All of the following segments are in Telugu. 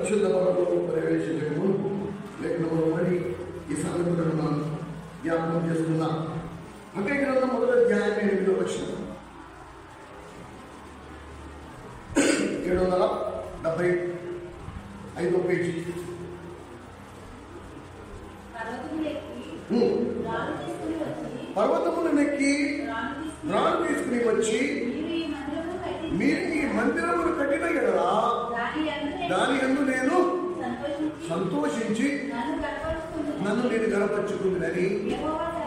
పరిశుద్ధ పరలోకంలో ప్రవేశించము లేఖనంలో మరి ఈ సంగతులను మనం జ్ఞాపకం చేసుకున్నాం. హగ్గై గ్రంథం మొదటి అధ్యాయం 8వ వచనం 775వ పేజీ. పర్వతమును నెక్కి రాళ్ళు తీసుకుని వచ్చి మీరు ఈ మందిరమును కట్టిన ఎడల దాని యందు నేను సంతోషించి నన్ను నేను గనపరుచుకుందని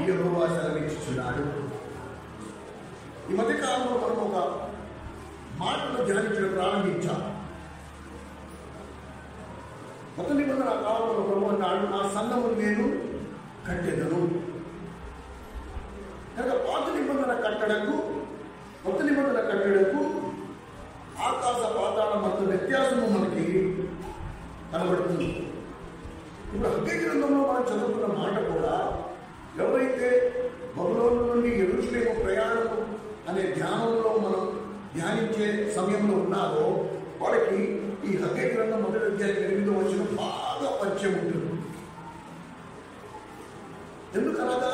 యెహోవా సెలవిచ్చుచున్నాడు. ఈ మధ్య కాలంలో మనం ఒక మాటను ధ్యానించడం ప్రారంభించాం. కొత్త నిబంధన కాలంలో ప్రభు అన్నాడు, నా సంఘమును నేను కట్టెదను. కనుక పాత నిబంధన కట్టడకు కొత్త నిబంధన కట్టడకు ఆకాశ పాతాళ మధ్య వ్యత్యాసము మనకి కనబడుతుంది. ఇప్పుడు హగ్గై గ్రంథంలో మనం చదువుకున్న మాట కూడా ఎవరైతే బబులోను నుండి యెరూషలేము ప్రయాణము అనే ధ్యానంలో మనం ధ్యానించే సమయంలో ఉన్నారో వాళ్ళకి ఈ హగ్గై గ్రంథం మొదటి అధ్యాయం 8వ వచనం బాగా పరిచయం ఉంటుంది. ఎందుకనగా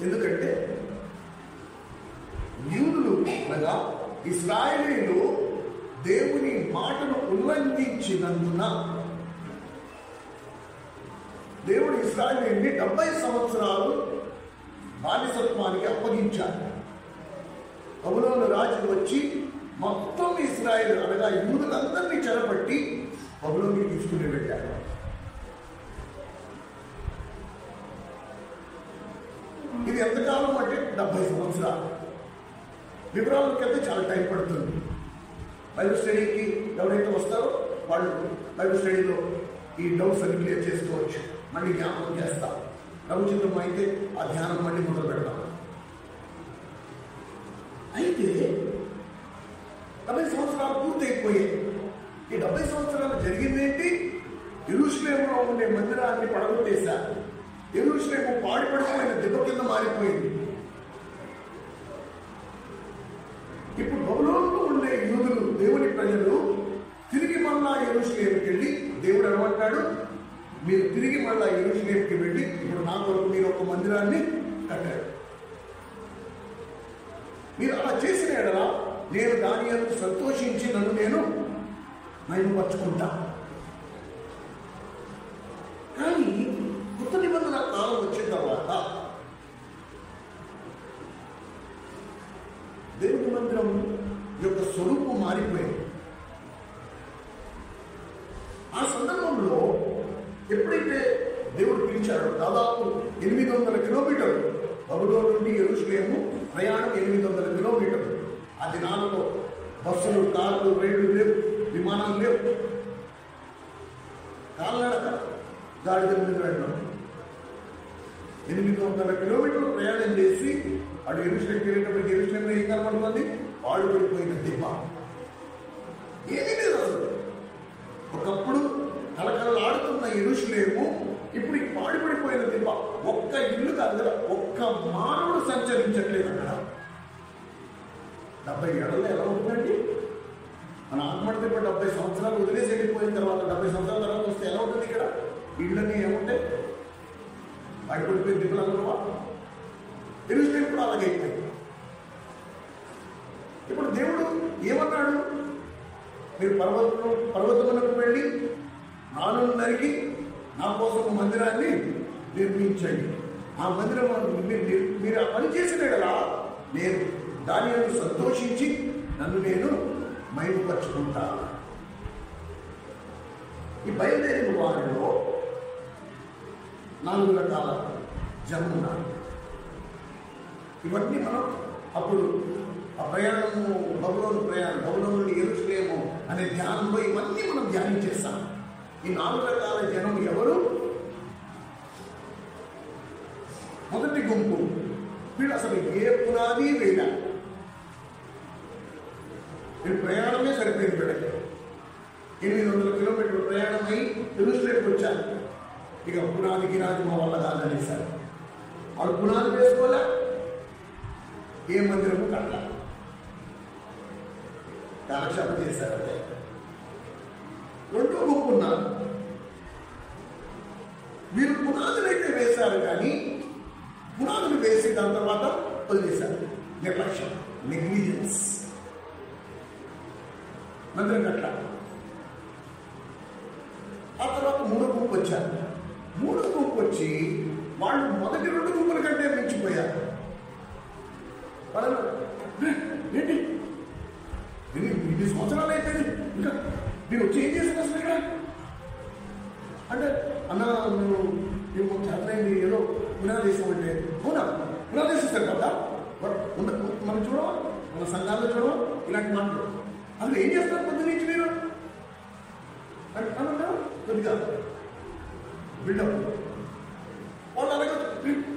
ఎందుకంటే యూదులు అనగా ఇశ్రాయేలీయులు దేవుని మాటను ఉల్లంఘించినందున దేవుడు ఇశ్రాయేలీయుల్ని 70 సంవత్సరాలు బానిసత్వానికి అప్పగించారు. బబులోను రాజు వచ్చి మొత్తం ఇశ్రాయేలు అనగా యూదులందరినీ చెరపట్టి బబులోనికి తీసుకుని వెళ్ళారు. ఇది ఎంతకాలం అంటే 70 సంవత్సరాలు. వివరాలకి అయితే చాలా టైం పడుతుంది. బైబిల్ స్టడీకి ఎవరైతే వస్తారో వాళ్ళు బైబిల్ స్టడీలో ఈ డౌట్స్ అన్ని క్లియర్ చేసుకోవచ్చు. మళ్ళీ జ్ఞాపకం చేస్తాం. రవిచిత్రం అయితే ఆ ధ్యానం మళ్ళీ మొదలు పెడతాం. అయితే 70 సంవత్సరాలు పూర్తయిపోయాయి. ఈ 70 సంవత్సరాలు జరిగిందేంటి? యెరూషలేములో ఉండే మందిరాన్ని పడగొట్టేశారు. యెరూషలేము పాడిపడిపోయిన దెబ్బ కింద మారిపోయింది. ఇప్పుడు బబులోనులో ఉండే యూదులు దేవుని ప్రజలు తిరిగి మళ్ళా యెరూషలేముకి వెళ్ళి దేవుడు ఏమంటాడు, మీరు తిరిగి మళ్ళా యెరూషలేముకి వెళ్ళి ఇప్పుడు నా కొరకు మీరు ఒక మందిరాన్ని కట్టారు. మీరు అలా చేసిన ఎడల నేను దాని యందు సంతోషించి నన్ను నేను మహిమపరచుకుంటా. కానీ కొత్త నిబంధన కాలం వచ్చిన తర్వాత దేవుని మందిరం యొక్క స్వరూపం మారిపోయింది. ఆ సందర్భంలో ఎప్పుడైతే దేవుడు పిలిచాడో దాదాపు 800 కిలోమీటర్లు బబులోను నుండి యెరూషలేము ప్రయాణం 800 కిలోమీటర్లు. ఆ దినాలలో బస్సులు, కార్లు, రైళ్లు లేవు, విమానాలు లేవు. కాలినడక గాడిదల మీద వెళ్ళడం 800 కిలోమీటర్లు ప్రయాణం చేసి అటు యెరూషలేముకి వెళ్ళేటప్పటికి యెరూషలేములో ఏం కనబడుతుంది? పాడుపడిపోయిన దీప. ఏమీ లేదు అసలు. ఒకప్పుడు కలకలలాడుతున్న యెరూషలేము ఇప్పుడు ఈ పాడుపడిపోయిన దీప. ఒక్క ఇల్లు కాదు కదా, ఒక్క మానవుడు సంచరించట్లేదు అక్కడ. 70 ఏళ్ళలో ఎలా ఉంటుందండి? మన ఆత్మహత్య 70 సంవత్సరాలు వదిలేసి వెళ్ళిపోయిన తర్వాత 70 సంవత్సరాల తర్వాత వస్తే ఎలా ఉంటుంది? ఇక్కడ ఇళ్ళని ఏముంటాయి? పాడుపడిపోయిన దీపాలు అనుకోవా? యెరూషలేము కూడా అలాగే అయిపోయింది. ఇప్పుడు దేవుడు ఏమన్నాడు? మీరు పర్వతమునకు వెళ్ళి నాలుగు నరికి నా కోసం మందిరాన్ని నిర్మించండి. ఆ మందిరం మీరు ఆ పని చేసిన ఎడలా నేను దాని యందు సంతోషించి నన్ను నేను మహిమపరచుకుంటా. ఈ బయలుదేరిన వారిలో 4 రకాల జనం ఉన్నారు. ఇవన్నీ మనం అప్పుడు ఆ ప్రయాణము బబులోను నుండి యెరూషలేము అనే ధ్యానంలో ఇవన్నీ మనం ధ్యానం చేస్తాం. ఈ 4 రకాల జనం ఎవరు? మొదటి గుంపు వీళ్ళు అసలు ఏ పునాది వేయలే. వీళ్ళు ప్రయాణమే సరిపోయింది. వీళ్ళకి 800 కిలోమీటర్లు ప్రయాణం అయి యెరూషలేముకి వచ్చారు. ఇక పునాది గిరాజు మా వల్ల కాదనేసారు. వాళ్ళు పునాది వేసుకోలే, ఏ మందిరము కట్టాలి. కాలక్షేపం చేశారంటే రెండో గుంపు ఉన్నారు. వీరు పునాదులైతే వేశారు, కానీ పునాదులు వేసి దాని తర్వాత వదిలేశారు. నిర్లక్ష్యం, నెగ్లిజెన్స్. మందిరం కట్ల. ఆ తర్వాత మూడో గుంపు వచ్చారు. మూడో గుంపు వచ్చి వాళ్ళు మొదటి రెండు గుంపుల కంటే మించిపోయారు. వాళ్ళు ఏంటి ఇన్ని సంవత్సరాలు అయిపోయింది, ఇంకా మీరు వచ్చి ఏం చేశారు అసలు ఇక్కడ అంటే, అన్న మేము చేతనైంది ఏదో పునాదేశం అంటే, అవునా పునాదేశిస్తారు కదా మనం చూడవా, మన సంఘాల్లో చూడవా ఇలాంటి మాటలు. అసలు ఏం చేస్తారు పొద్దు నుంచి మీరు అన్నా కొద్దిగా బిల్డప్. వాళ్ళు అలాగే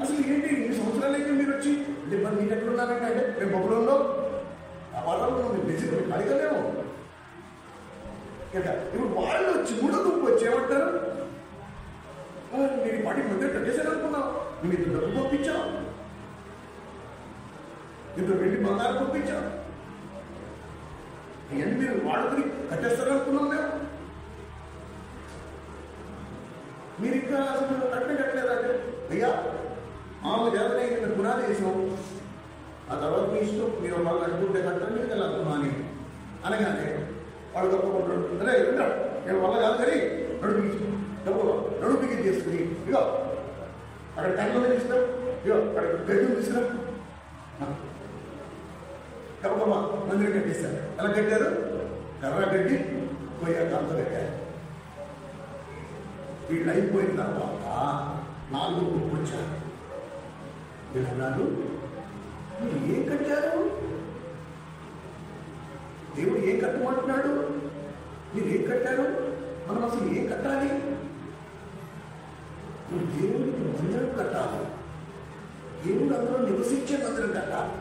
అసలు ఏంటి ఇన్ని సంవత్సరాలు అయితే మీరు వచ్చి అంటే మరి మీరు ఎక్కడ ఉన్నారంటే, అంటే మేము బొబ్బులంలో ఆ వాతావరణంలో మీరు బిజీ అడగలేము. ఇప్పుడు వాళ్ళు వచ్చి మూడో గుంపు వచ్చి ఏమంటారు, నేను పాటి మధ్య కట్టేసాను అనుకున్నావు, నేను ఇంత డబ్బు పంపించావు, ఇంత వెండి బంగారం పంపించావు, ఇవన్నీ మీరు వాడుకుని కట్టేస్తారు అనుకున్నాం మేము. మీరు ఇంకా అసలు కట్టలేదంటే, అయ్యా మామూలు జాతర నేను పునాది వేసాం, ఆ తర్వాత మీ ఇష్టం, మీరు వాళ్ళు అనుకుంటే కట్టండి కదా అనుకున్నాను అనగానే వాడు గొప్పకుంటాడు. అరే నేను వల్ల కాదు కానీ నడుపు బిగించి చేసుకుని ఇగో అక్కడ కళ్ళలో తీసుకురా, ఇగో అక్కడ గడ్డి తీసుకురా, గొప్ప మందిరం కట్టేశారు. ఎలా కట్టారు? కర్ర గడ్డి పోయా కాంత కట్టారు. వీళ్ళు అయిపోయిన తర్వాత నాలుగు గుంపు వచ్చారు. వీళ్ళు అన్నారు, మీరు ఏం కట్టారు? దేవుడు ఏం కట్టమంటున్నాడు? మీరు ఏం కట్టారు? మనం అసలు ఏం కట్టాలి? నువ్వు దేవుడికి మందిరం కట్టాలి, దేవుడు అందులో నివసించే మందిరం కట్టాలి.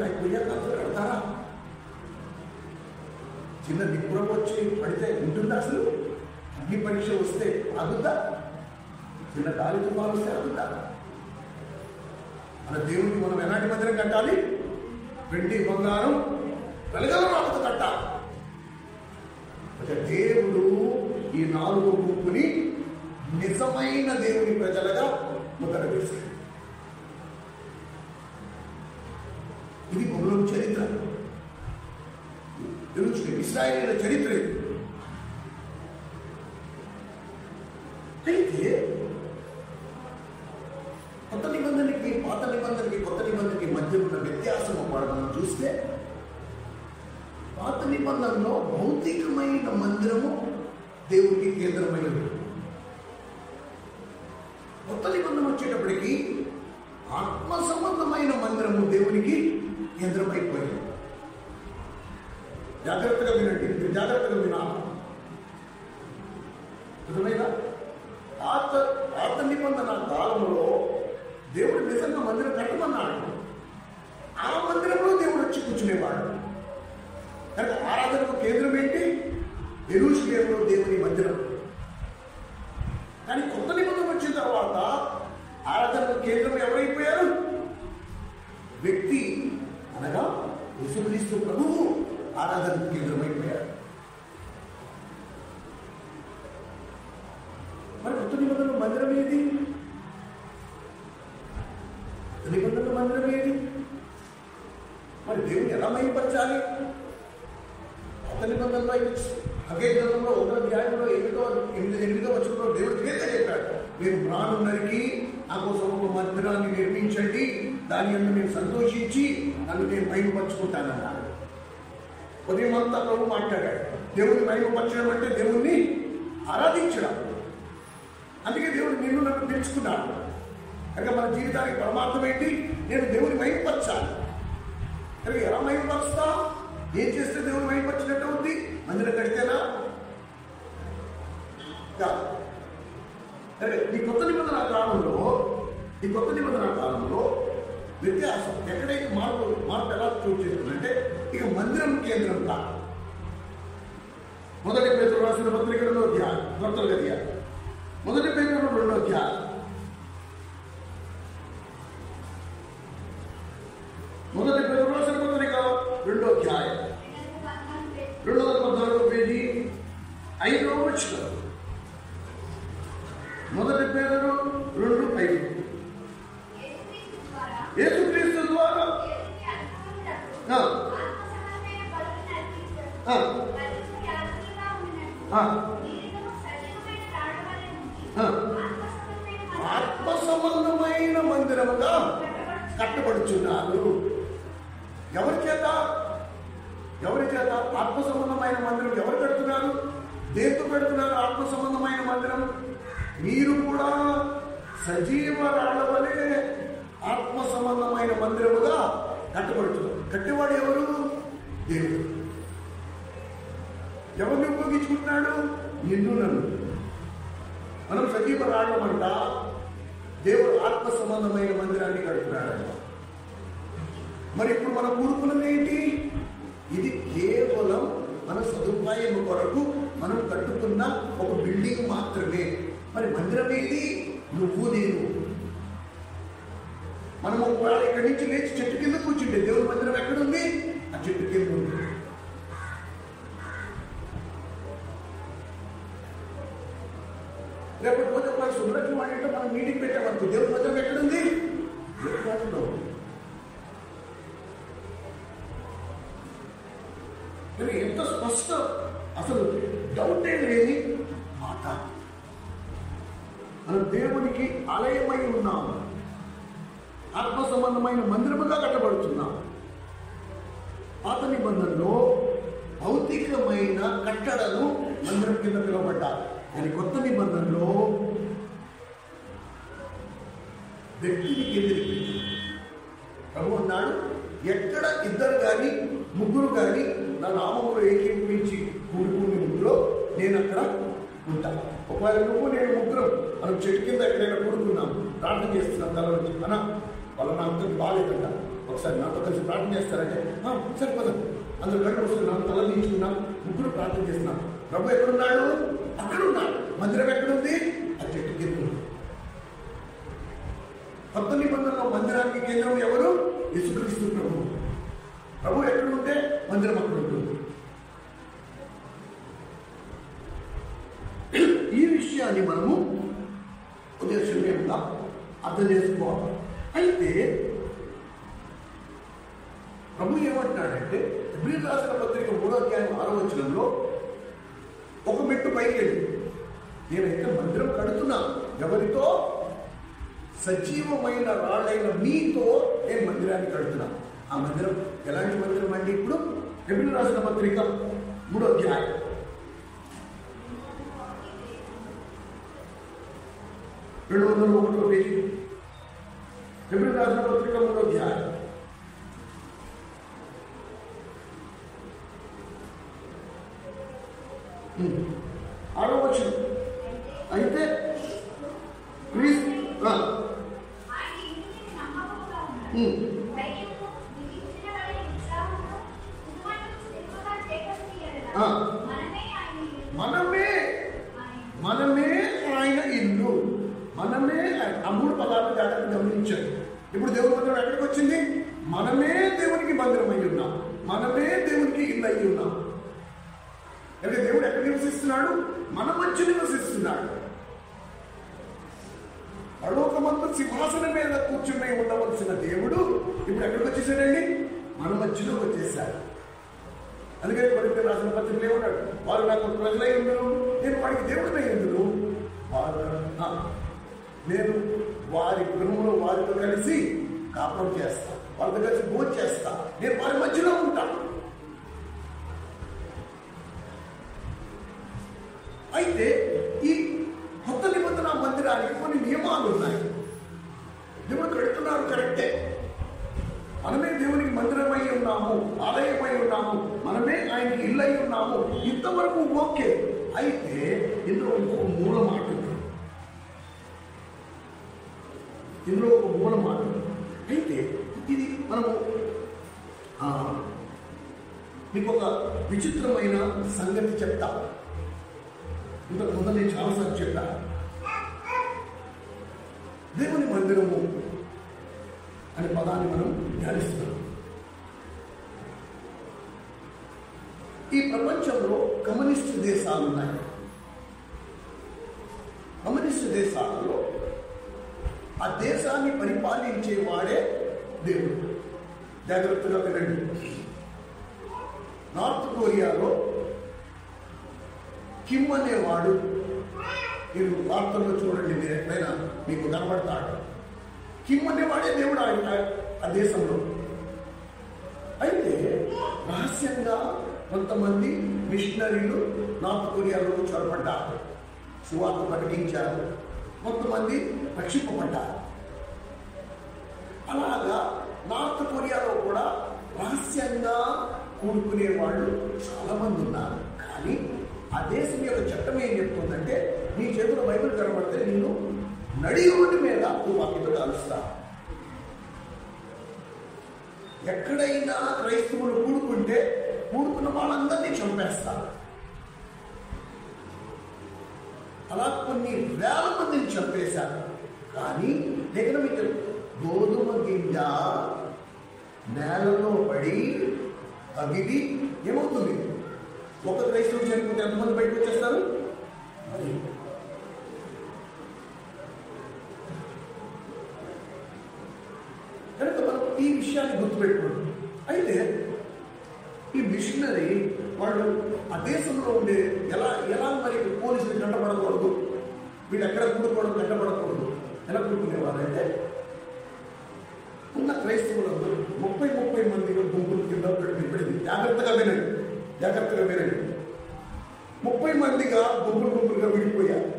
అయిపోయాక అందరూ కడతారా? చిన్న నిపుణం వచ్చి పడితే ఉంటుందా? అసలు అగ్ని పరీక్ష వస్తే ఆగుద్దా? చిన్న గాలి తుఫాను వస్తే ఆగుద్దా? మన దేవుడికి మనం ఎలాంటి మందిరం కట్టాలి? వెండి బంగారం వెలగల రాళ్ళతో కట్టాలి. దేవుడు ఈ నాలుగో గుంపుని నిజమైన దేవుని ప్రజలుగా ముద్ర వేశాడు. ఇది బబులోను చరిత్ర, ఇశ్రాయేలీయుల చరిత్ర. అయితే కొత్త నిబంధనకి పాత నిబంధనకి కొత్త నిబంధనకి మధ్య ఉన్న వ్యత్యాసం మనం చూస్తే, పాత నిబంధనలో భౌతికమైన మందిరము దేవుడికి కేంద్రమైనది. కొత్త నిబంధన వచ్చేటప్పటికి ఆత్మ సంబంధమైన మందిరము దేవునికి కేంద్రమైపోయింది. జాగ్రత్తగా వినండి, జాగ్రత్తగా వినాలి. నిజమేనా? పాత నిబంధన కాలంలో దేవుడు నిజంగా మందిరం కట్టమన్నాడు. ఆ మందిరంలో దేవుడు వచ్చి కూర్చునేవాడు. కనుక ఆరాధనకు కేంద్రం ఏంటి? యెరూషలేములో దేవుని మందిరం. కానీ కొత్త నిబంధన వచ్చిన తర్వాత ఆరాధనకు కేంద్రం ఎవరైపోయారు? వ్యక్తి, అనగా యేసుక్రీస్తు ప్రభువు ఆరాధనకు కేంద్రమైపోయారు. మరి కొత్త నిబంధన మందిరం ఏది? నిబంధన మందిరం ఏది? మరి దేవుని ఎలా మహిమపరచాలి? కొత్త నిబంధనలో హగ్గై గ్రంథంలో 1వ అధ్యాయంలో 8వ వచనంలో దేవుడు క్లియర్గా చెప్పాడు, మీరు రానున్నరికి నా కోసం ఒక మందిరాన్ని నిర్మించండి, దాని యందు నేను సంతోషించి నన్ను నేను మహిమపరుచుకుంటానన్నాడు. ఉదయం అంతా ప్రభు మాట్లాడాడు. దేవుని మహిమపరచడం అంటే దేవుణ్ణి ఆరాధించడం. అందుకే దేవుడు నిన్ను నన్ను పిలుచుకున్నాడు. కనుక మన జీవితానికి పరమార్థం ఏంటి? నేను దేవుని మహిమపరచాలి. కనుక ఎలా మహిమపరుస్తా? ఏం చేస్తే దేవుని మహిమపరిచినట్టు ఉంది? మందిరం కడితేనా? ఈ కొత్త నిబంధన కాలంలో వ్యత్యాసం ఎక్కడైతే మార్పు ఎలా చోటు చేస్తుందంటే, ఇక మందిరం కేంద్రం కాదు. మొదటి పేతురు రాసిన పత్రిక 2వ అధ్యాయం, త్వరగా తీయాలి. మొదటి పేతురు 2వ అధ్యాయం, మొదటి పేతురు రాసిన పత్రిక 2వ అధ్యాయం 2వ 5వ వచనం, 1 పేతురు 2:5. యేసుక్రీస్తు ద్వారా ఆత్మ సంబంధమైన మందిరముగా కట్టబడుచున్నారు. ఎవరి చేత ఆత్మ సంబంధమైన మందిరం ఎవరు కడుతున్నారు? దేంతో పెడుతున్నారు ఆత్మ సంబంధమైన మందిరం? మీరు కూడా సజీవ రాళ్ల వలె ఆత్మ సంబంధమైన మందిరముగా కట్టబడుతున్నారు. కట్టేవాడు ఎవరు? దేవుడు. ఎవరిని ఉపయోగించుకుంటున్నాడు? నిన్ను నన్ను. మనం సజీవ రాళ్లమంట, దేవుడు ఆత్మ సంబంధమైన మందిరాన్ని కడుతున్నాడంట. మరి ఇప్పుడు మనం కూడుకున్నది ఏంటి? ఇది కేవలం మన సదుపాయం కొరకు మనం కట్టుకున్న ఒక బిల్డింగ్ మాత్రమే. మరి మందిరం ఏంటి? నువ్వు నేను. మనము ఇక్కడి నుంచి లేచి చెట్టు కింద కూర్చుంటే దేవుడి మందిరం ఎక్కడుంది? ఆ చెట్టు కింద ఉంది. రేపటి రోజు ఒక సుబ్రహ్మణ్యం అంటే మనం మీటింగ్ పెట్టామనుకో, దేవుడి మందిరం ఎక్కడుంది? దేవుడిలో. ఎంత స్పష్టం, అసలు డౌటే లేని మాట. మనం దేవునికి ఆలయమై ఉన్నాము, ఆత్మ సంబంధమైన మందిరముగా కట్టబడుతున్నాం. పాత నిబంధనలో భౌతికమైన కట్టడలు మందిరం కింద పిలువబడ్డారు. కానీ కొత్త నిబంధనలో వ్యక్తిని కేంద్రీకరించారు. ప్రభు అన్నాడు, ఎక్కడ 2 కానీ 3 కానీ నా నామములో ఏకీభవించి కూడుకునే ముగ్గులో నేను అక్కడ ఉంటాను. ఒకవేళ నువ్వు నేను ముగ్గురం మనం చెట్టు కింద ఎక్కడైనా కూడుకున్నాం, ప్రార్థన చేస్తున్నాం, తల నుంచి అన్నా వాళ్ళ నాతో బాగాలేదంట, ఒకసారి నాతో కలిసి ప్రార్థన చేస్తారంటే సరిపోదు, అందులో కళ్ళు వస్తున్నాం, తల తీయించుకున్నాం, ముగ్గురు ప్రార్థన చేస్తున్నాం. ప్రభు ఎక్కడున్నాడు? అక్కడ ఉన్నాడు. మందిరం ఎక్కడుంది? ఆ చెట్టు కింద. కొత్త నిబంధనలో మందిరానికి కేంద్రం ఎవరు? యేసుక్రీస్తు ప్రభు. ప్రభు ఎక్కడుంటే మందిరం అక్కడ ఉంటుంది. ఈ విషయాన్ని మనము ఉద్దేశంగా అర్థం చేసుకోవాలి. అయితే ప్రభు ఏమంటున్నాడంటే, హెబ్రీయులకు రాసిన పత్రిక 3వ అధ్యాయం 6వ వచనంలో ఒక మెట్టు పైకి వెళ్ళి, నేనైతే మందిరం కడుతున్నా. ఎవరితో? సజీవమైన రాళ్ళైన మీతో నేను మందిరాన్ని కడుతున్నా. ఆ మందిరం ఎలాంటి మందిరం అండి? ఇప్పుడు హెబ్రీయులకు రాసిన పత్రిక 3వ అధ్యాయం 201వ పేజీ. హెబ్రీయులకు రాసిన పత్రిక 3వ అధ్యాయం 6వ వచనం. అయితే మనమే ఆయన ఇల్లు, మనమే ఆ 3 పదాలు జాగ్రత్త గమనించారు. ఇప్పుడు దేవుని మందిరం ఎక్కడికి వచ్చింది? మనమే దేవునికి మందిరం అయి ఉన్నాం, మనమే దేవునికి ఇల్లు అయి ఉన్నాం. అంటే దేవుడు ఎక్కడ నివసిస్తున్నాడు? మన మధ్య నివసిస్తున్నాడు. పరలోకమంతా సింహాసనం మీద కూర్చుని ఉండవలసిన దేవుడు ఇప్పుడు ఎక్కడికి వచ్చేసాడండి? మన మధ్యలో వచ్చేసాడు. అందుకని కొరింథీయులకు రాసిన పత్రికలో ఏమన్నాడు? వారు నాకు ప్రజలై ఉండును, నేను వారికి దేవుడినై ఉండును. నేను వారి గృహంలో వారితో కలిసి కాపురం చేస్తా, వారితో కలిసి భోజనం చేస్తా, నేను వారి మధ్యలో ఉంటాను. అయితే ఈ కొత్త నిబంధన మందిరానికి కొన్ని నియమాలు ఉన్నాయి. దేవుడు కడుతున్నారు, కరెక్టే. మనమే దేవునికి మందిరమై ఉన్నాము, ఆలయమై ఉన్నాము, మనమే ఆయనకి ఇల్లై ఉన్నాము, ఇంతవరకు ఓకే. అయితే ఇందులో ఇంకొక మూల మాట ఉంది. ఇందులో ఒక మూల మాట. అయితే ఇది మనము మీకు ఒక విచిత్రమైన సంగతి చెప్తా. ఇంతకు ముందు నేను చాలాసార్లు చెప్పా. దేవుని మందిరము అనే పదాన్ని మనం ధ్యానిస్తున్నాం. ఈ ప్రపంచంలో కమ్యూనిస్ట్ దేశాలు ఉన్నాయి. దేశాలలో ఆ దేశాన్ని పరిపాలించేవాడే దేవుడు. జాగ్రత్తగా వినండి. నార్త్ కొరియాలో కిమ్ అనేవాడు, మీరు వార్తల్లో చూడండి, మీరు ఎక్కడైనా మీకు కనబడతాడు. కిమ్ అనేవాడే దేవుడు ఆ దేశంలో. అయితే రహస్యంగా కొంతమంది మిషనరీలు నార్త్ కొరియాలో చొరబడ్డారు, సువార్త ప్రకటించారు, కొంతమంది రక్షింపబడ్డారు. అలాగా నార్త్ కొరియాలో కూడా రహస్యంగా కూడుకునే వాళ్ళు చాలా మంది ఉన్నారు. కానీ ఆ దేశం యొక్క చట్టం ఏం చెప్తుందంటే, నీ చేతుల బైబిల్ కనబడితే నిన్ను నడి రోడ్డు మీద తుపాకీతో కాలుస్తా. ఎక్కడైనా క్రైస్తవులు కూడుకున్న వాళ్ళందరినీ చంపేస్తారు. అలా కొన్ని వేల మందిని చంపేశారు. కానీ దగ్గర మీకు గోధుమ గింజ నేలలో పడి అవిది ఏమవుతుంది? ఒక క్రైస్తవుడు చనిపోతే ఎంతమంది బయటకు వచ్చేస్తారు? కనుక మనం ఈ విషయాన్ని గుర్తుపెట్టుకోండి. అయితే ఈ మిషనరీ వాళ్ళు ఆ దేశంలో ఉండే ఎలా మరి పోలీసులు కంటపడకూడదు, వీళ్ళు ఎక్కడ కూడుకోవడం కంటపడకూడదు, ఎలా కూడుకునేవారంటే ఉన్న క్రైస్తవులందరూ 30 మంది గుంపుల కింద పెడింది. జాగ్రత్తగా వినండి. 30 మందిగా గుంపులుగా విడిపోయారు.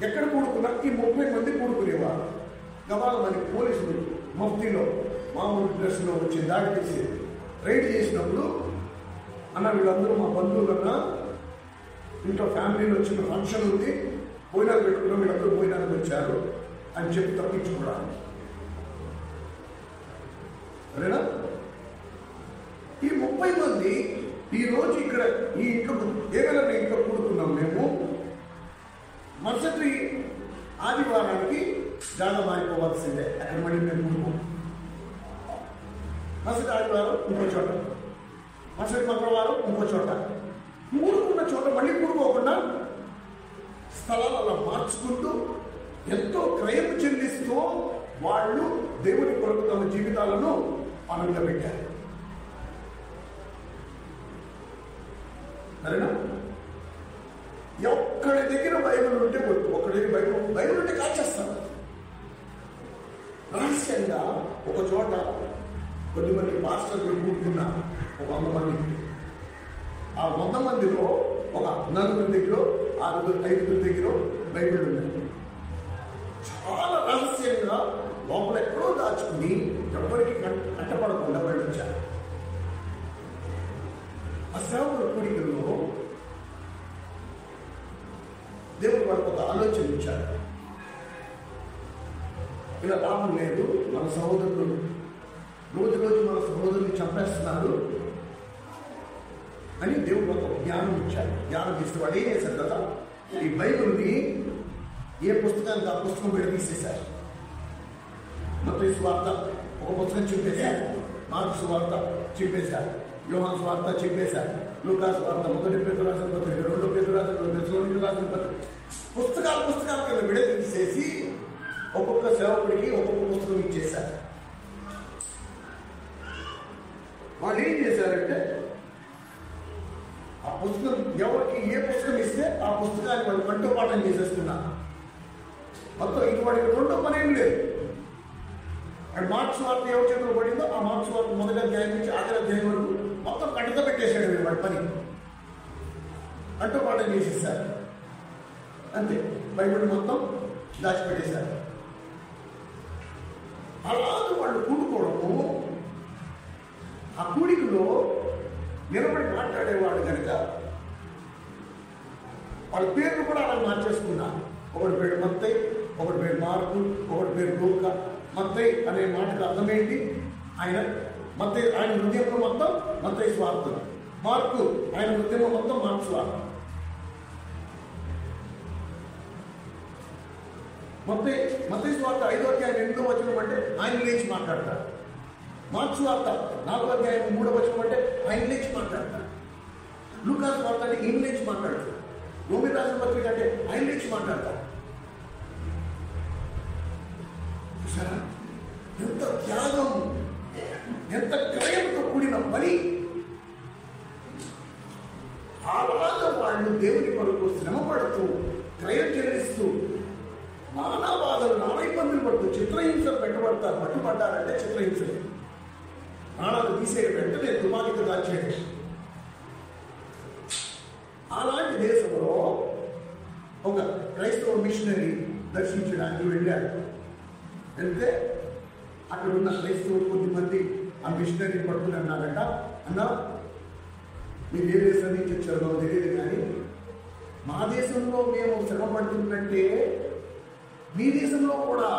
ఎక్కడ కూడుకున్నా ఈ 30 మంది కూడుకునేవారు. గవాల మరి పోలీసులు మఫ్తీలో మామూలు డ్రెస్లో వచ్చి దాడి చేసి రైడ్ చేసినప్పుడు, అన్న వీళ్ళందరూ మా బంధువులన్నా ఇంట్లో ఫ్యామిలీలో వచ్చిన ఫంక్షన్ ఉంది, భోజనాలు పెట్టుకున్నాం, వీళ్ళందరూ భోజనానికి వచ్చారు అని చెప్పి తప్పించుకోవడానికి. సరేనా? ఈ 30 మంది ఈ రోజు ఇక్కడ ఈ ఇంట్లో ఏదైనా ఇంట్లో కూడుకున్నాం మేము, మరుసటి ఆదివారానికి జాగా మారిపోవాల్సిందే. అక్కడ మళ్ళీ మేము కూడుకోం. మరుసటి ఆదివారం ఇంకో చోట, మరుసటి మంగళవారం ఇంకో చోట, కూడుకున్న చోట మళ్ళీ కూడుకోకుండా స్థలాలు అలా మార్చుకుంటూ ఎంతో క్రయం చెల్లిస్తూ వాళ్ళు దేవుని కొరకు తమ జీవితాలను పనంగా పెట్టారు. సరేనా? ఒక్కడి దగ్గర బైబిల్ ఉంటే ఒక్కడి దగ్గర బైబిల్ ఉంటే కాల్చేస్తారు. రహస్యంగా ఒక చోట కొద్దిమంది మాస్టర్లు కూడుకున్న ఒక 100 మంది. ఆ 100 మందిలో ఒక 4 దగ్గర 5 దగ్గర బైబిల్ ఉంది. చాలా రహస్యంగా లోపల ఎక్కడో దాచుకుని ఎవరికి కంటపడకుండా వెళ్ళొచ్చారు. ఆ సేవకుల కూడికల్లో దేవుడు వాళ్ళకు ఒక ఆలోచన ఇచ్చారు. ఇలా లాభం లేదు, మన సహోదరులు రోజు మన సహోదరుని చంపేస్తున్నారు అని దేవుడు వాళ్ళకు ఒక జ్ఞానం ఇచ్చారు. జ్ఞానం ఇస్తే వాడు ఏం చేశారు కదా, ఈ బైబిల్ని ఏ పుస్తకానికి ఆ పుస్తకం పెట్టి తీసేశారు. మత్తయి సువార్త ఒక పుస్తకం చింపేశారు, మార్కు సువార్త చింపేశారు, యోహాను సువార్త చింపేశారు, లూకా సువార్త, 1 పేతురు రాసిన పత్రిక, 2 పేతురు రాసిన పత్రిక, రాసిన పత్రిక, పుస్తకాల కింద విడదీసేసి ఒక్కొక్క సేవకుడికి ఒక్కొక్క పుస్తకం ఇచ్చేశారు. వాళ్ళు ఏం చేశారంటే ఆ పుస్తకం ఎవరికి ఏ పుస్తకం ఇస్తే ఆ పుస్తకాన్ని వాళ్ళు కంఠపాఠం చేసేస్తున్నారు. మొత్తం ఇది వాడికి రెండో పని ఏం లేదు. అండ్ మార్క్స్ వార్త ఎవరి చేతిలో పడిందో ఆ మార్క్స్ వార్త మొదటి అధ్యాయం నుంచి ఆఖరి అధ్యాయం వరకు మొత్తం కంటతో పెట్టేశాడు వాడి పని. కంఠపాఠం చేసేసారు అంతే. బైబిల్ మొత్తం దాచిపెట్టేశారు. అలాగే వాళ్ళు కూడుకోవడము, ఆ కూడికలో నిలబడి మాట్లాడేవాడు కనుక వాళ్ళ పేర్లు కూడా అలా మార్చేసుకున్నారు. ఒకటి పేరు మత్తయి, ఒకటి పేరు మార్కు, ఒకటి పేరు లూకా. మత్తయి అనే మాటకు అర్థం ఏంటి? ఆయన మత్తయి, ఆయన హృదయంలో మొత్తం మత్తయి స్వార్థం. మార్కు ఆయన హృదయంలో మొత్తం మార్కు స్వార్థం. మత్తయి స్వార్థ 5వ అధ్యాయం 8వ వచనం అంటే ఆయన లేచి మాట్లాడతారు. మార్క్స్ వార్త 4వ అధ్యాయం 3వ వచనం అంటే ఆయన లేచి మాట్లాడతారు. లూకా వార్త అంటే ఈయన లేచి మాట్లాడతారు. రోమి రాసిన పత్రిక అంటే ఆయన లేచి మాట్లాడతారు. చూసారా ఎంత త్యాగం, ఎంత క్రయంతో కూడిన పని. అలాగా వాళ్ళు దేవుని కొరకు శ్రమ పడుతూ క్రయం చెల్లిస్తూ నానా బాధలు నానా ఇబ్బందులు పడుతూ చిత్రహింసలు పట్టుబడ్డారంటే చిత్రహింసలు ప్రాణాలు తీసే వెంటనే తుపాకీతో దాచేయండి. అలాంటి దేశంలో ఒక క్రైస్తవ మిషనరీ దర్శించడానికి వెళ్ళాడు. వెళ్తే అక్కడ ఉన్న క్రైస్తవులు కొద్దిమంది ఆ మిషనరీ పట్టుకుని అన్నారంట, అన్నా మీరు ఏ దేశం నుంచి వచ్చారో తెలియదు, కానీ మా దేశంలో మేము శ్రమ పడుతున్నట్టే మీ దేశంలో కూడా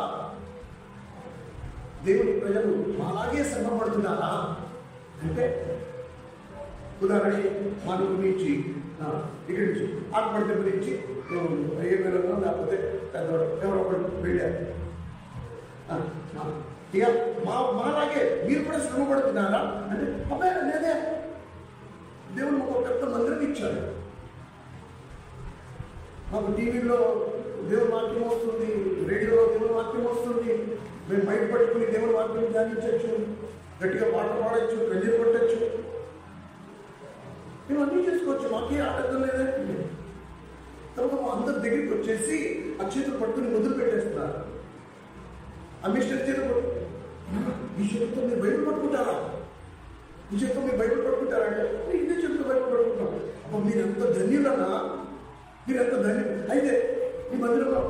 దేవుని ప్రజలు అలాగే శ్రమ పడుతున్నారా అంటే, ఉదాహరణకి మనకు నుంచి ఇక్కడి నుంచి ఆత్మహత్య గురించి ఏ పిల్లలు లేకపోతే పెద్దవాడు ఎవరో ఒకరు వెళ్ళారు. ఇక మాలాగే మీరు కూడా శ్రమ పడుతున్నారా అంటే, అబ్బాయి లేదే, దేవుడు ఒక పెద్ద మందిరం ఇచ్చాడు, మాకు టీవీలో దేవుని వాక్యం వస్తుంది, రేడియోలో దేవుని వాక్యం వస్తుంది, మేము బయట పట్టుకుని దేవుని వాక్యం ధ్యానించవచ్చు, గట్టిగా పాట పాడచ్చు, గంజలు కొట్టచ్చు, మేము అన్నీ చేసుకోవచ్చు, మాకే ఆటంకం లేదే. తర్వాత మా అందరి దగ్గరికి వచ్చేసి ఆ చేతులు పట్టుకుని మొదలు పెట్టేస్తున్నారు. ఆ మిస్టర్ చేతులు ఈ చేతితో మీరు బయట పట్టుకుంటారా, ఈ చేతితో మీరు బయట పట్టుకుంటారా అంటే, ఇదే చేతితో బయట పట్టుకుంటాం. అప్పుడు మీరు ఎంత ధన్యులన్నా, మీరు ఎంత ధన్యులు. అయితే ఈ మందిరంలో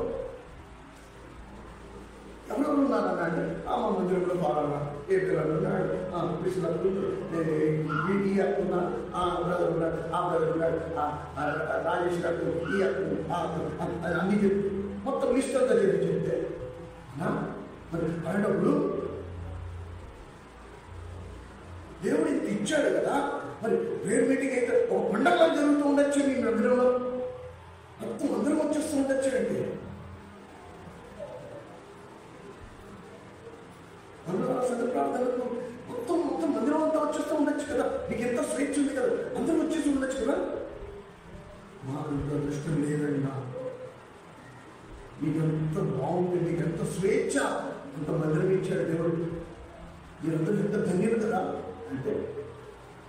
ఎవరెవరు ఉన్నారన్నా అంటే, మా మందిరంలో బాగా ఏ పిల్లలు ఉన్నాడు, కృష్ణుడు, ఈ అక్కున్నా, ఆ బ్రదర్ ఉన్నాడు, ఆ బ్రదర్ ఉన్నాడు, రాజేష్ గారు, ఈ అక్కు అన్ని చెప్పి మొత్తం లిస్ట్ అంతా చెప్పి చెప్తే మరి అనేటప్పుడు దేవుడు ఇంత ఇచ్చాడు కదా, మరి ప్రేయర్ మీటింగ్ అయితే ఒక పండగ జరుగుతూ ఉండొచ్చు మీ మందిరంలో, మొత్తం అందరం వచ్చేస్తూ ఉండొచ్చాడండి. సంఘ ప్రార్థనలకు మొత్తం మందిరం అంతా వచ్చేస్తూ ఉండొచ్చు కదా, మీకు ఎంత స్వేచ్ఛ ఉంది కదా, అందరూ వచ్చేసి ఉండొచ్చు కదా. మాకు ఇంత దృష్టం లేదన్నా, మీకు ఎంత బాగుంది, మీకు ఎంత స్వేచ్ఛ, అంత మందిరం ఇచ్చాడు దేవుడు, మీరంతా ఎంత ధన్యులు కదా అంటే,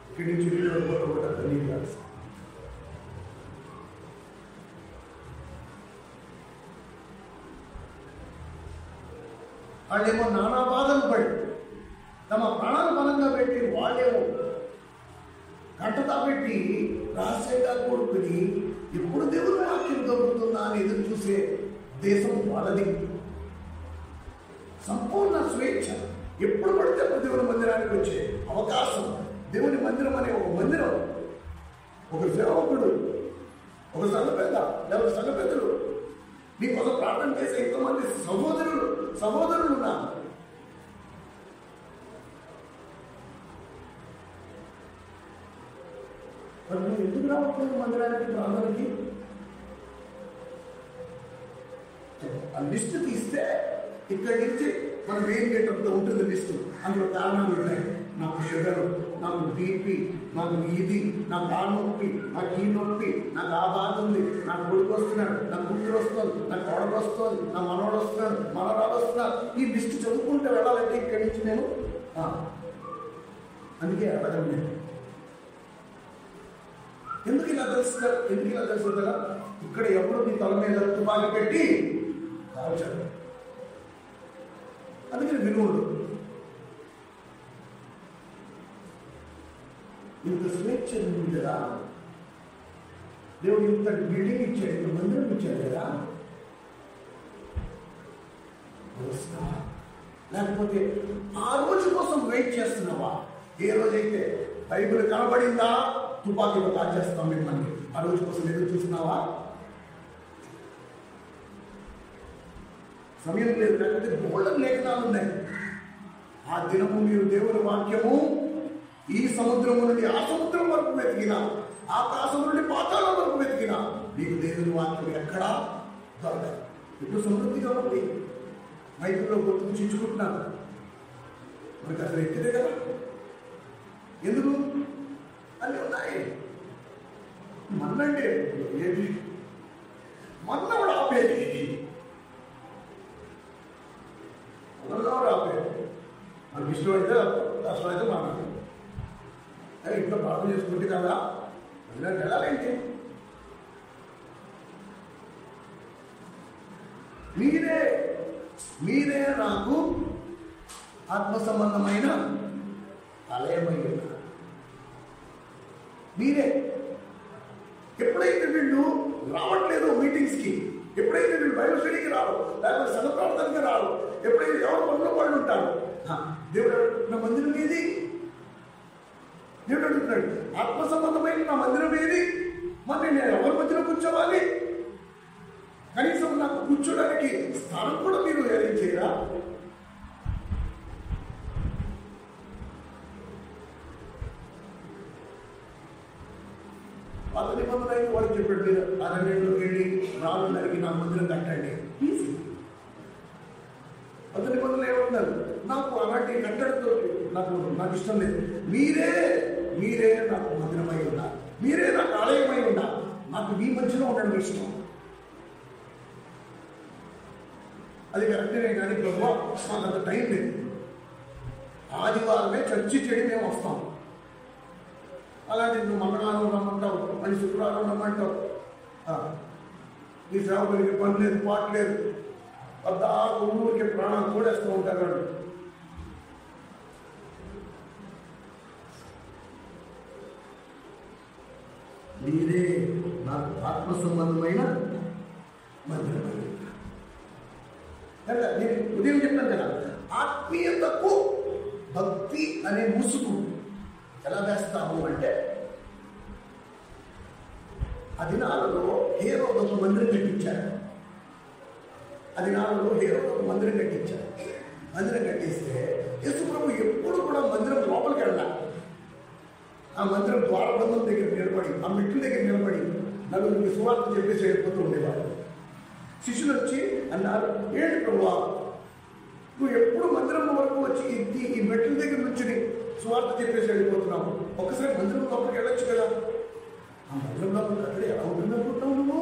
ఇక్కడి నుంచి కూడా ధన్యులు కాదు. వాళ్ళేమో నానా బాధలు పడి తమ ప్రాణాలు బలంగా పెట్టి, వాళ్ళేమో కట్టతా పెట్టి రహస్యంగా కూడుకుని ఎప్పుడు దేవుని వాక్యం దొరుకుతుందా అని ఎదురు చూసే దేశం వాళ్ళది. సంపూర్ణ స్వేచ్ఛ, ఎప్పుడు పడితే అప్పుడు దేవుని మందిరానికి వచ్చే అవకాశం. దేవుని మందిరం అనే ఒక మందిరం, ఒక సేవకుడు, ఒక సంఘ పెద్ద లేదా సంఘ పెద్దలు మీకోసం ప్రార్థన చేసే ఎంతోమంది సహోదరులు ఉన్నారు. మరి నువ్వు ఎందుకు రావట్లేదు మందిరానికి, ప్రార్థనకి? ఆ లిస్టు తీస్తే ఇక్కడి నుంచి మనం ఏం గేటంతో ఉంటుంది లిస్టు. అందులో కారణాలు ఉన్నాయి. నాకు షుగర్, నాకు బీపీ, నాకు ఇది, నాకు ఆ నొప్పి, నాకు ఈ నొప్పి, నాకు ఆ బాధ ఉంది, నాకు కొడుకు వస్తున్నాడు, నాకు కూతురు వస్తుంది, నాకు కోడలు వస్తుంది, నా మనవాడు వస్తున్నాడు, మనవరాలు వస్తున్నారు. ఈ లిస్టు చదువుకుంటే వెళ్ళాలంటే ఇక్కడి నుంచి నేను అందుకే అడగను నేను. ఎందుకు ఇలా తెలుసు కదా, ఇక్కడ ఎవరు మీ తల మీద తుపాకి పెట్టి కాల్చారు, అందుకని విలువలు. ఇంత స్వేచ్ఛ ఉంది కదా, దేవుడు ఇంత బిల్డింగ్ ఇచ్చాడు, ఇంత మందిరం ఇచ్చాడు కదా. లేకపోతే ఆ రోజు కోసం వెయిట్ చేస్తున్నావా? ఏ రోజైతే బైబిల్ కనబడిందా తుపాకీలో కాల్చేస్తాం మిమ్మల్ని, ఆ రోజు కోసం ఎదురు చూస్తున్నావా? సమయం లేదు. లేకపోతే గోల్డెన్ లేఖనాలు ఉన్నాయి. ఆ దినము మీరు దేవుని వాక్యము ఈ సముద్రము నుండి ఆ సముద్రం వరకు వెతికినా, ఆకాశం నుండి పాతాళం వరకు వెతికినా మీకు దేవుని వాక్యం ఎక్కడా దొరకదు. ఇప్పుడు సమృద్ధిగా ఉంది, రైతుల్లో గుర్తుకు చించుకుంటున్నారు. మనకి అసలు ఎక్కితే కదా, ఎందుకు అన్నీ ఉన్నాయి. మనంటే ఏంటి మన్నవాడు ఆపేది, మన్నవాడు ఆపేది. మనకి ఇష్టమైతే కష్టమైతే మాట్లాడు. ఇంట్లో ప్రార్థన చేసుకుంటే కదా ఇలాంటి వెళ్ళాలేంటి? మీరే నాకు ఆత్మ సంబంధమైన ఆలయమై ఉన్నారు. మీరే. ఎప్పుడైతే వీళ్ళు రావట్లేదు మీటింగ్స్కి, ఎప్పుడైతే వీళ్ళు బైబిల్ స్టడీకి రారు, లేకపోతే సంఘ ప్రార్థనకి రారు, ఎప్పుడైతే ఎవరు పనులు వాళ్ళు ఉంటారు, దేవుడు నా మందిరం ఏది? దేవుడు అడుగుతున్నాడు, ఆత్మ సంబంధమైన నా మందిరం ఏది? మరి నేను ఎవరి మధ్యలో కూర్చోవాలి? కనీసం నాకు కూర్చోడానికి స్థానం కూడా మీరు అరేంజ్ చేయరా? పాత నిబంధన అయితే వాళ్ళకి చెప్పాడు, మీరు అరణ్యంలోకి వెళ్ళి రాళ్ళు నరికి నా మందిరం కట్టండి. ఈజీ. పాత నిబంధనలు ఏమన్నారు? నాకు అలాంటి కట్టడంతో నాకు ఇష్టం లేదు. మీరే నాకు మందిరమై ఉన్నారు, మీరే నాకు ఆలయమై ఉన్నారు, నాకు మీ మధ్యలో ఉండడం ఇష్టం. అది కరెక్టే. కానీ ప్రభు మాకు అంత టైం లేదు, ఆదివారమే చర్చి చెడి మేము వస్తాం. అలాగే నువ్వు మంగళవారం రమ్మంటావు, మళ్ళీ శుక్రవారం రమ్మంటావు. నీ సేవకుడికి పని లేదు, పాట లేదు, పద్దాకు ఊరికి ప్రాణాలు కూడేస్తూ ఉంటారు వాళ్ళు. మీరే నాకు ఆత్మ సంబంధమైన మందిరమై. నేను ఉదయం చెప్పాను కదా, ఆత్మీయతకు భక్తి అనే ముసుగు ఎలా వేస్తాము అంటే, ఆ దినాలలో హేరోదు ఒక మందిరం కట్టించారు. మందిరం కట్టిస్తే యేసు ప్రభు ఎప్పుడు కూడా మందిరం లోపలికి వెళ్ళాలి. ఆ మందిరం ద్వారబంధం దగ్గర నిలబడి, ఆ మెట్ల దగ్గర నిలబడి నలుగురికి సువార్త చెప్పేసి వెళ్ళిపోతూ ఉండేవాడు. శిష్యులు వచ్చి అన్నారు, ఏంటి ప్రభువా నువ్వు ఎప్పుడు మందిరం వరకు వచ్చి ఈ మెట్ల దగ్గర నుంచి సువార్త చెప్పేసి వెళ్ళిపోతున్నావు, ఒక్కసారి మందిరం లోపలికి వెళ్ళొచ్చు కదా? ఆ మందిరం లోపలికి అక్కడ ఎలా ఉంటుందనుకుంటున్నావు నువ్వు?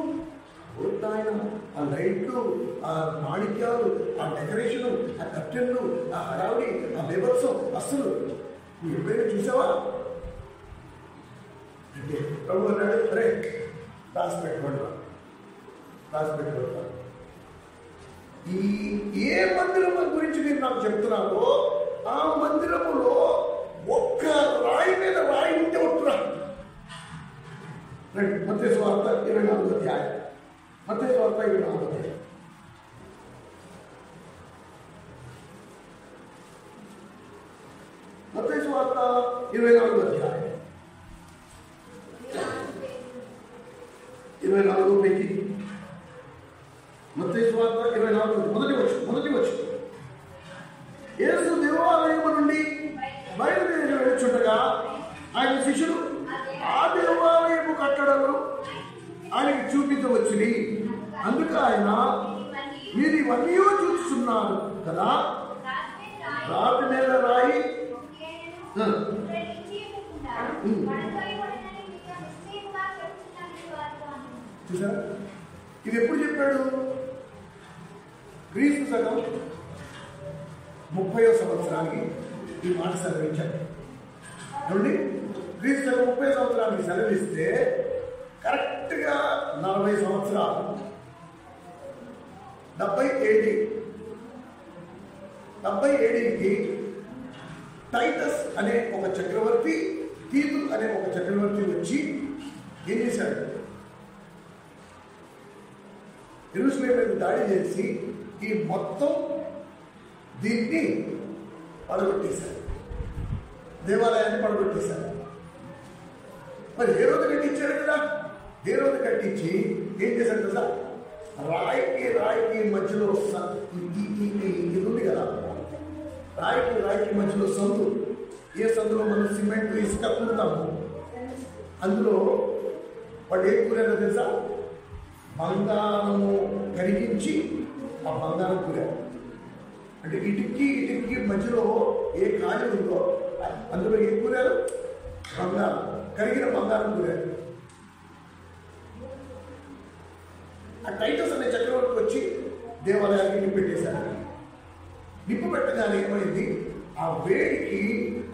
ఆయన ఆ లైట్లు, ఆ మాణిక్యాలు, ఆ డెకరేషను, ఆ కర్టెన్లు, ఆ హడావుడి, ఆ బేబత్సం అస్సలు నువ్వు ఎప్పుడైనా చూసావా అంటే ప్రభు అన్నాడు, అరే రాసి పెట్టుకోండి. ఏ మందిరం గురించి మీరు నాకు చెప్తున్నారో ఆ మందిరములో ఒక్క రాయి మీద రాయి ఉంటే ఒట్టురా. మత్తయి సువార్త 24వ అధ్యాయం. మత్తయి సువార్త 24వ అధ్యాయం. మత్తయి సువార్త 24వ అధ్యాయం 24వ పేజీ. మత్తయి సువార్త 24 మొదటి వచ్చి యేసు దేవాలయము నుండి బయలుదేరి వెళ్ళుచుండగా ఆయన శిష్యులు ఆ దేవాలయము కట్టడము ఆయనకి చూపించవచ్చుని. అందుకు ఆయన, మీరు ఇవన్నీ చూస్తున్నారు కదా, రాతి మీద రాయి చూసారా? ఇది ఎప్పుడు చెప్పాడు? క్రీస్తు శకం 30వ సంవత్సరానికి ఈ మాట సెలవించాడు. ఏమండి, క్రీస్తు శకం 30 సంవత్సరానికి సెలవిస్తే కరెక్ట్గా 40 సంవత్సరాలు 70 ఏడీకి టైటస్ అనే ఒక చక్రవర్తి, తీతు అనే ఒక చక్రవర్తి వచ్చి ఏం చేశాడు? యెరూషలేము మీద దాడి చేసి ఈ మొత్తం దీన్ని పడగొట్టేశారు, దేవాలయాన్ని పడగొట్టేశారు. మరి హేరోదు కట్టించాడు కదా, హేరోదు కట్టించి ఏం చేశాడు కదా, రాయికి మధ్యలో ఇది ఉంది కదా, రాయికి మధ్యలో సందు, ఏ సందులో మనం సిమెంట్ ఇసుక కూడతాము, అందులో వాడు ఏం కూరారో తెలుసా? బంగారము కరిగించి ఆ బంగారం కూరారు. అంటే ఇటుక్కి మధ్యలో ఏ ఖాళీ ఉందో అందులో ఏం కూరారు? బంగారం, కరిగిన బంగారం కూరారు. ఆ టైటస్ అనే చక్రవర్తి వచ్చి దేవాలయానికి నిప్పు పెట్టేశారు. నిప్పు పెట్టగానే ఏమైంది, ఆ వేడికి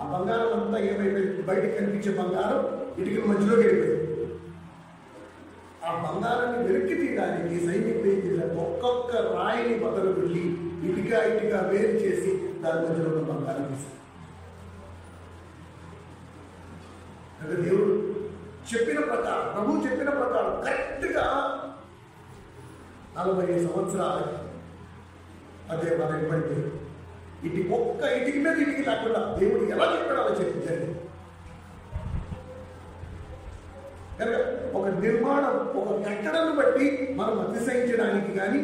ఆ బంగారం అంతా ఏమైపోయింది, బయటకు కనిపించే బంగారం ఇటుకల మధ్యలో వెళ్ళిపోయింది. ఆ బంగారాన్ని వెనక్కి తీయడానికి సైనికులు ఏం చేశారు, ఒక్కొక్క రాయిని బదులు వెళ్ళి ఇటుక వేరు చేసి దాని మధ్యలో ఉన్న బంగారం తీశారు. అంటే దేవుడు చెప్పిన ప్రకారం, ప్రభువు చెప్పిన ప్రకారం కరెక్ట్గా 40 సంవత్సరాలకి అదే మన పడిపోయింది. ఒక్క ఇటుక మీద ఇటుక లేకుండా దేవుడు ఎలా చెప్పాడో అలా చెప్పించండి. కనుక ఒక నిర్మాణం, ఒక కట్టడను బట్టి మనం అతిశయించడానికి కానీ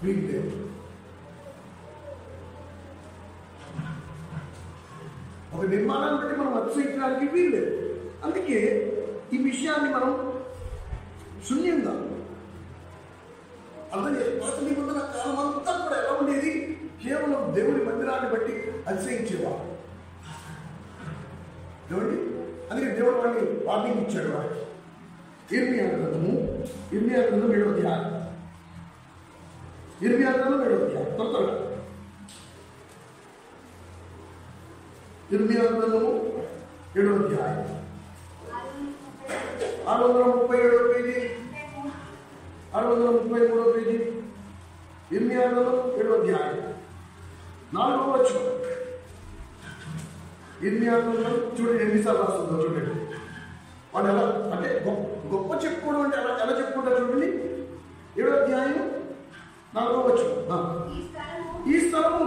వీలు లేదు. ఒక నిర్మాణాన్ని బట్టి మనం అతిశయించడానికి వీలు లేదు. అందుకే ఈ విషయాన్ని మనం శూన్యంగా అర్థం చేసి, పాత నిబంధన కాలం అంతా కూడా ఎలా ఉండేది, కేవలం దేవుని మందిరాన్ని బట్టి అతిశయించేవాడు. చూడండి, అందుకే దేవుడు వాడిని వార్నింగ్ ఇచ్చాడు. వాడికి ఇర్మియా గ్రంథము 7వ అధ్యాయం, త్వరగా ఇర్మియా గ్రంథము 7వ అధ్యాయం 637వ పేజీ, 633వ పేజీ. ఇర్మియా గ్రంథం 7వ అధ్యాయం 4వ వచనం. ఇర్మియా గ్రంథం చూడండి ఎన్నిసార్లు రాస్తుందో చూడండి. వాడు ఎలా అంటే గొప్ప చెప్పుకోవడం అంటే ఎలా చెప్పుకుంటారు చూడండి. 7వ అధ్యాయం 4వ వచనం. ఈ స్థలము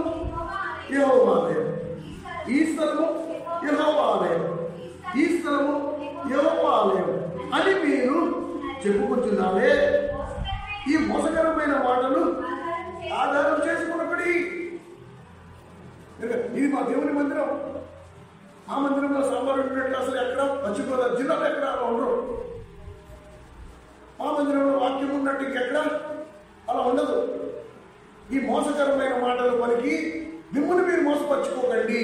యెహోవా ఆలయం, ఈ స్థలము యెహోవా ఆలయం, ఈ స్థలము యెహోవా ఆలయం అని మీరు చెప్పుకుంటున్నారే. ఈ మోసకరమైన మాటలు ఆధారం చేసుకున్నప్పటి ఇది మా దేవుని మందిరం. ఆ మందిరంలో సాంబారు ఉన్నట్లు అసలు ఎక్కడ పశ్చిమ గోదావరి జిల్లాలో ఎక్కడ అలా ఉండరు. ఆ మందిరంలో వాక్యం ఉన్నట్టు ఇంకెక్కడ అలా ఉండదు. ఈ మోసకరమైన మాటలు పలికి మిమ్మల్ని మీరు మోసపరుచుకోకండి.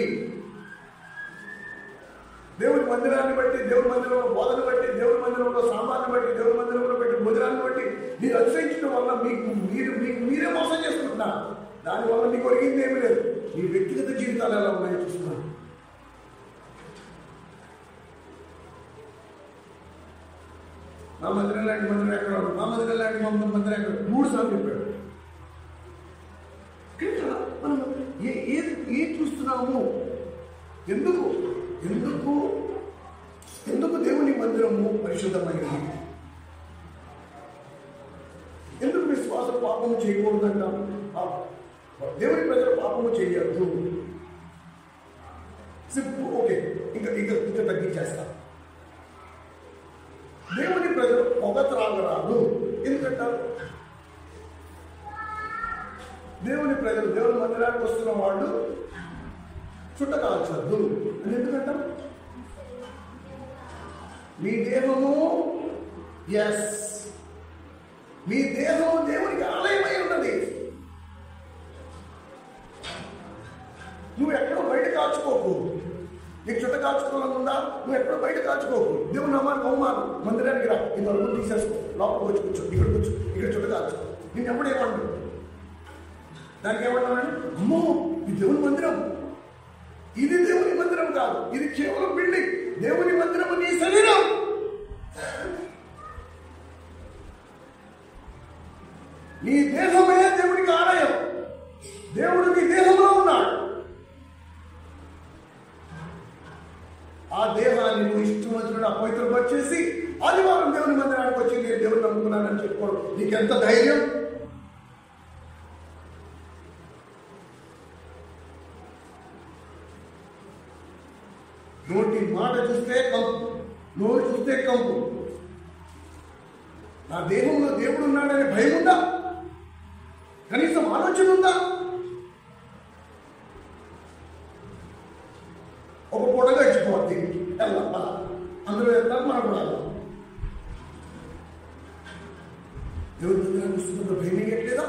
దేవుని మందిరాన్ని బట్టి, దేవుని మందిరంలో బోధన బట్టి, దేవుని మందిరంలో సాంబార్ని బట్టి, దేవుని మందిరంలో బట్టి భోజనాన్ని బట్టి మీరు అతిశయించడం వల్ల మీరే మోసం చేసుకుంటున్నారు. దానివల్ల మీకు ఒరిగింది ఏమీ లేదు. మీ వ్యక్తిగత జీవితాలు ఎలా ఉన్నాయో చూస్తున్నారు. మా మందిరం లాంటి మందిరం ఎక్కడ ఉంది, మా మందిరం లాంటి మందిరం ఎక్కడ, 3 సార్లు చెప్పాడు. మనం ఏది చూస్తున్నాము? ఎందుకు దేవుని మందిరము పరిశుద్ధమైనది? ఎందుకు విశ్వాసం పాపము చేయకూడదంటాం? దేవుని ప్రజలు పాపము చేయొద్దు. ఓకే, ఇంకా తగ్గించేస్తాం. దేవుని ప్రజలు పొగ త్రాగరాదు. ఎందుకంటారు? దేవుని ప్రజలు, దేవుని మందిరానికి వస్తున్న వాళ్ళు చుట్ట కాల్చొద్దు అని ఎందుకంటాం? మీ దేహము మీ దేహము దేవునికి ఆలయమై ఉన్నది. నువ్వు ఎక్కడో బయట కాల్చుకోకు. నీకు చుట్ట కాల్చుకోవాలని ఉందా? నువ్వు ఎక్కడో బయట కాల్చుకోకు. దేవుని నామానికి అవమానం. మందిరానికి రా, ఈ నలుగురు తీసేసుకో, లోపలికి వచ్చి కూర్చో, ఇక్కడ చుట్ట కాల్చుకో. నేను ఎప్పుడు ఏమంటాను? దానికి ఏమంటానండి? అమ్మో, ఇది దేవుని మందిరం. ఇది దేవుని మందిరం కాదు, ఇది కేవలం బిల్డింగ్. దేవుని మందిరము నీ శరీరం. నీ దేహమే దేవునికి ఆలయం. దేవుడు నీ దేహంలో ఉన్నాడు. ఆ దేహాన్ని నువ్వు ఇష్టం వచ్చినట్టు అపవిత్రపరిచేసి ఆదివారం దేవుని మందిరానికి వచ్చి నేను దేవుని నమ్ముకున్నానని చెప్పుకోవడం నీకెంత ధైర్యం? నోటి మాట చూస్తే కంపు, నోరు చూస్తే కంపు. నా దేహంలో దేవుడు ఉన్నాడనే భయం ఉందా? కనీసం ఆలోచన ఉందా? ఒక పూట గడిచిపోద్ది, అందులో వెళ్తారు, మనం కూడా వెళ్దాం. దేవుని మందిరానికి వస్తున్నప్పుడు భయం వేయట్లేదా?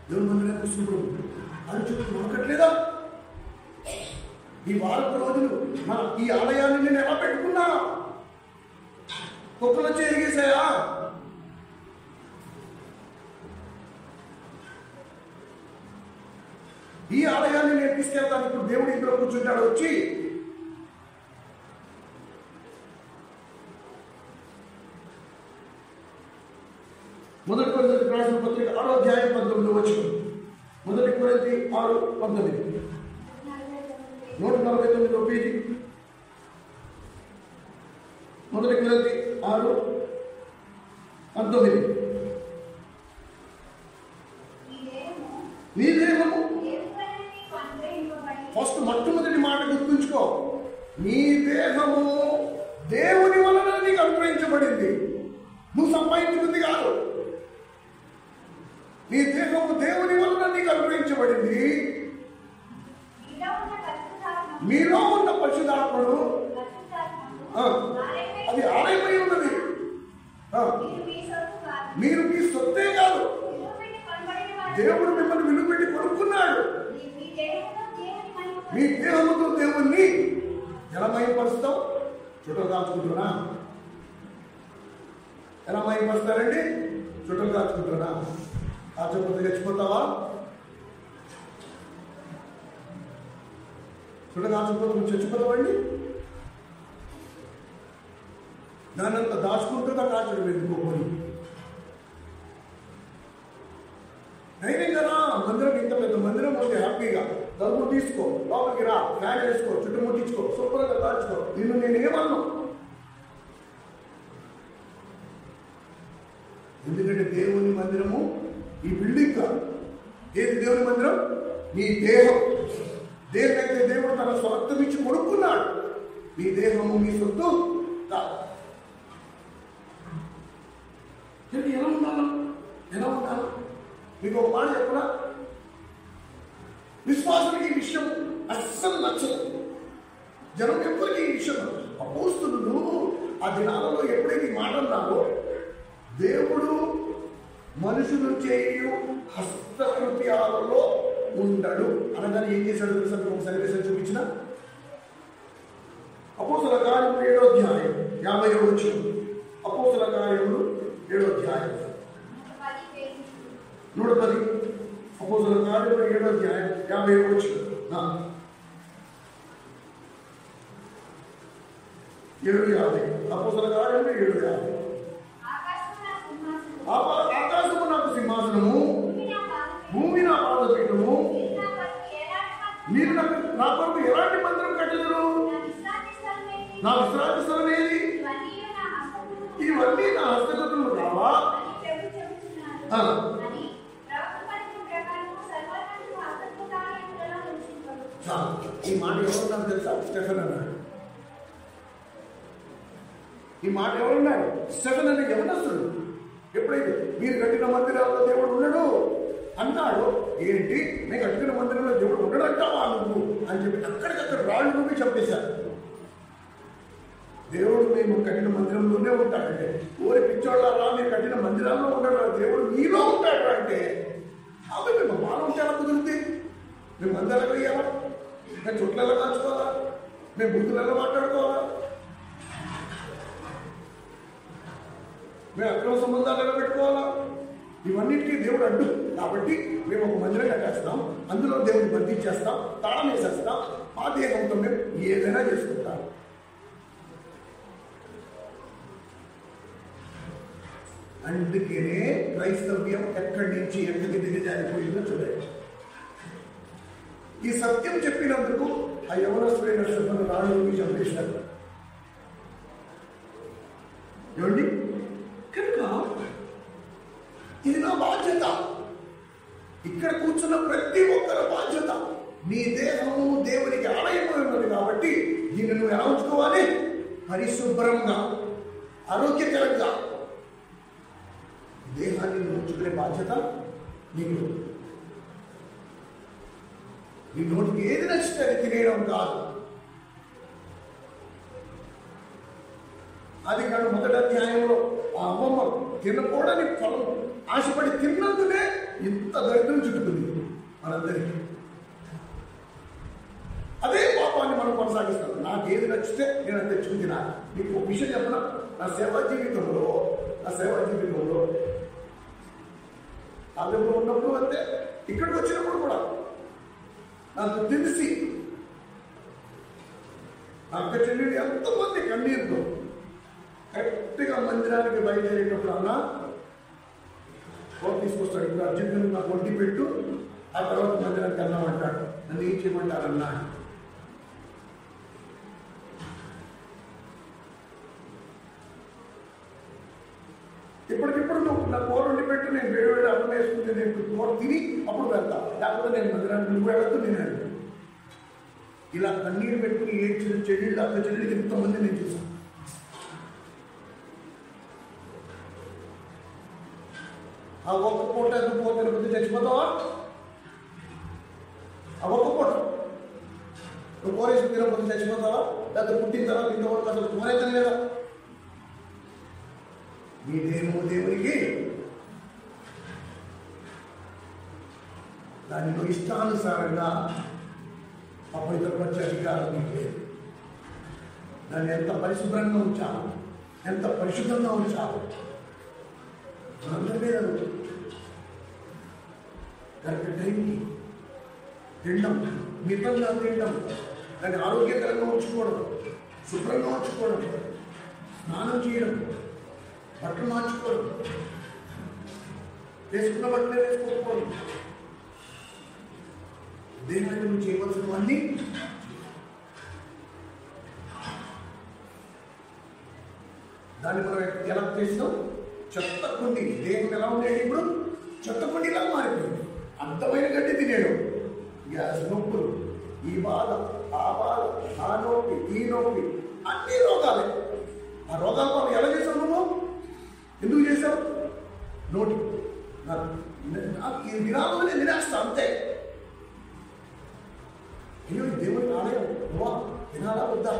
దేవుని మందిరానికి వస్తున్నప్పుడు ఆలోచన నమ్మకట్లేదా? ఈ వారపు రోజులు ఈ ఆలయాన్ని నేను ఎలా పెట్టుకున్నా? కుక్కలు వచ్చి ఎరిగేసాయా? ఈ ఆలయాన్ని నేను తీసుకెళ్తాను. ఇప్పుడు దేవుడు ఇందులో కూర్చుంటాడు. వచ్చి మొదటి కొరింథీయులకు రాసిన పత్రిక 6వ అధ్యాయం 19వ వచనం. మొదటి కొరింథీ 6:19, 149వ పేజీ. మొదటి కొరింథీ 6:19. నీ దేహము ఫస్ట్ మొట్టమొదటి మాట గుర్తుంచుకో. నీ దేహము దేవుని వలన నీకు అనుగ్రహించబడింది, నువ్వు సంపాదించుకుంది కాదు. నీ దేహము దేవుని వలన నీకు అనుగ్రహించబడింది. మీలో ఉన్న పరిశుద్ధాత్ముడు అది ఆలయమై ఉన్నది. మీరు మీ సొత్తే కాదు, దేవుడు మిమ్మల్ని విలువపెట్టి కొనుక్కున్నాడు. మీ దేహముతో దేవుణ్ణి ఎలా మహిమపరుస్తావు? చుట్టలు కాల్చుకుంటున్నా. ఎలా మహిమపరుస్తారండి? చుట్టలు కాల్చుకుంటున్నా. కాల్చకపోతే చచ్చిపోతావా? చుట్ట కాల్చకపోతే నువ్వు చచ్చిపోతావండి. దాన్ని అంతా దాచుకుంటుందా? కాల్చడం ఎందుకు? కొని అయినా కదా మందిరం, ఇంత పెద్ద మందిరం ఉంది. హ్యాపీగా తలుపు తీసుకో, లోపలికి రా, ఫ్యాన్ వేసుకో, చుట్టూ ముట్టించుకో, శుభ్రంగా దాచుకో. నిన్ను నేనేమన్నా? ఎందుకంటే దేవుని మందిరము ఈ బిల్డింగ్ కాదు. ఏది దేవుని మందిరం? నీ దేహం. దేనికైతే దేవుడు తన స్వరక్తం ఇచ్చి కొనుక్కున్నాడు. మీ దేహము మీ సొత్తు కాదు. ఎలా ఉండాలి? ఎలా ఉండాలి? మీకు ఒక మాట చెప్పనా? విశ్వాసానికి ఈ విషయం అస్సలు నచ్చదు. జనం ఎప్పటికీ ఈ విషయం. అపోస్తలులు ఆ దినాలలో ఎప్పుడైతే ఈ మాట అన్నారో, దేవుడు మనుషులు చేయు హస్తకృత్యాలలో ఉండడు అనగానే ఏం చేశాడు తెలుసా? ఒక సన్నివేశం చూపించిన అపోస్తల కార్యములు 7వ అధ్యాయం 50వ వచనం. అపోస్తల కార్యములు 7వ అధ్యాయం 110. అపోస్తల కార్యములు 7వ అధ్యాయం 50వ వచనం. 7:50. అపోస్తల కార్యములు 7:50. ఆకాశము నాకు సింహాసనము, భూమి నా పాదపీఠము. మీరు నా కొరకు ఎలాంటి మందిరం కట్టెదరు? నా విశ్రాంతి స్థలం ఏది? ఇవన్నీ నా హస్తగతులు కావా? ఈ మాట ఎవరున్నారు తెలుసా? స్టెఫెన్ అన్నాడు. ఈ మాట ఎవరున్నారు? స్టెఫెన్ అనే యవనస్తుడు. ఎప్పుడైతే మీరు కట్టిన మందిరాల్లో దేవుడు ఉండడు అన్నాడు. ఏంటి, నేను కట్టిన మందిరంలో దేవుడు ఉండడు అంటావా నువ్వు అని చెప్పి అక్కడికక్కడ రాళ్ళు నువ్వు చంపేశారు. దేవుడు మేము కట్టిన మందిరంలోనే ఉంటాడంటే, ఓరి పిచ్చోళ్ళ మీరు కట్టిన మందిరాల్లో ఉండడు, దేవుడు మీలో ఉంటాడు అంటే అవి మేము బాగా ఉంటారా? కుదిరితే మేము మందిరాలు వేయాలా? మేము చుట్లలో కాల్చుకోవాలా? మేము బుద్ధులలో మాట్లాడుకోవాలా? మేము అక్రమ సంబంధాలు ఎలా పెట్టుకోవాలా? ఇవన్నిటికీ దేవుడు అడ్డు. కాబట్టి మేము ఒక మందిరం కట్టేస్తాం, అందులో దేవుడిని బంధించేస్తాం, తాళం వేసేస్తాం, మా దేహంతో మేము ఏదైనా చేసుకుంటాం. అందుకనే క్రైస్తవ్యం ఎక్కడి నుంచి ఎక్కడికి దిగజారిపోయిందో చూడండి. ఈ సత్యం చెప్పినందుకు ఆ యవనస్తుడైన శుభ్రను రాళ్ళని చంపేశారు. ఏమండి? కనుక ఇది నా బాధ్యత. ఇక్కడ కూర్చున్న ప్రతి ఒక్కరి బాధ్యత. నీ దేహము దేవునికి ఆలయమై ఉన్నది కాబట్టి దీన్ని నువ్వు ఎలా ఉంచుకోవాలి? పరిశుభ్రంగా, ఆరోగ్యకరంగా దేహాన్ని నువ్వు ఉంచుకునే బాధ్యత నీకు. నీ నోటికి ఏది నచ్చితే అది తినేయడం కాదు. అది కాదు 1వ అధ్యాయంలో ఆ అమ్మమ్మ తినకూడని ఫలం ఆశపడి తిన్నందునే ఇంత దరిద్రం చుట్టుకుంది మనందరికీ. అదే పాపాన్ని మనం కొనసాగిస్తాం. నాకు ఏది నచ్చితే నేను అది తెచ్చుకుని తినాలి. మీకు ఒక విషయం చెప్పిన, నా సేవా జీవితంలో కాలేజీలో ఉన్నప్పుడు అంతే, ఇక్కడికి వచ్చినప్పుడు కూడా నాకు తెలిసి అక్క చెల్లెలు ఎంతమంది కన్నీరుతో కరెక్ట్గా మందిరానికి బయలుదేరేటప్పుడు అన్నా ఫోన్ తీసుకొస్తాడు. ఇప్పుడు అర్జెంటుగా నాకు వండి పెట్టు, ఆ తర్వాత మందిరానికి అన్నామంటాడు. నన్ను ఏం చేయమంటారన్నా? ఇప్పటికిప్పుడు నువ్వు నా కూర వండి పెట్టు, నేను వేడి వేడి అన్నం వేసుకుంటే నేను కూర తిని అప్పుడు వెళ్తా, లేకపోతే నేను మందిరానికి నువ్వు వెళ్తూ నేను వెళ్తాను. ఇలా కన్నీరు పెట్టుకుని ఏడ్చిన చెల్లెళ్ళు అక్క చెల్లెళ్ళకి ఎంతమంది నేను చూసాను. ఆ ఒక్క పూట ఎందుకు పోతే చచ్చిపోతావా? ఆ ఒక్క పూట నువ్వు కోరేసి తినకపోతే చచ్చిపోతావా? లేకపోతే పుట్టిన తర్వాత ఇంతవరకు అసలు కోరేతం లేదా? నీ దేవునికి దాన్ని నువ్వు ఇష్టానుసారంగా అపవిత్రపరిచే అధికారం నీకు లేదు. దాన్ని ఎంత పరిశుభ్రంగా ఉంచాలి, ఎంత పరిశుద్ధంగా ఉంచాలి అందరి మీద కరెక్ట్ టైంకి తినడం, మితంగా తినడం, దాన్ని ఆరోగ్యకరంగా ఉంచుకోవడం, శుభ్రంగా ఉంచుకోవడం, స్నానం చేయడం, బట్టలు మార్చుకోవడం, వేసుకున్న బట్టలే వేసుకోకపోవడం, దేవునికి నువ్వు చేయవలసినవన్నీ దాన్ని మనం ఎలా చేస్తాం? చెత్త కుండి. దేవుడు ఎలా ఉండేది? ఇప్పుడు చెత్త కుండిలా మారిపోయింది. అర్థమైన గడ్డి తినేడు. గ్యాస్ నొప్పులు, ఈ బాధ, ఆ బాధ, ఆ నొప్పి, ఈ నొప్పి, అన్ని రోగాలే. ఆ రోగాల మనం ఎలా చేసావు? నువ్వు ఎందుకు చేసావు? నోటి నాకు ఈ విరామం నేను తినేస్తా అంతే. అయ్యో ఈ దేవుడి ఆలయం నువ్వా తినాలా వద్దా?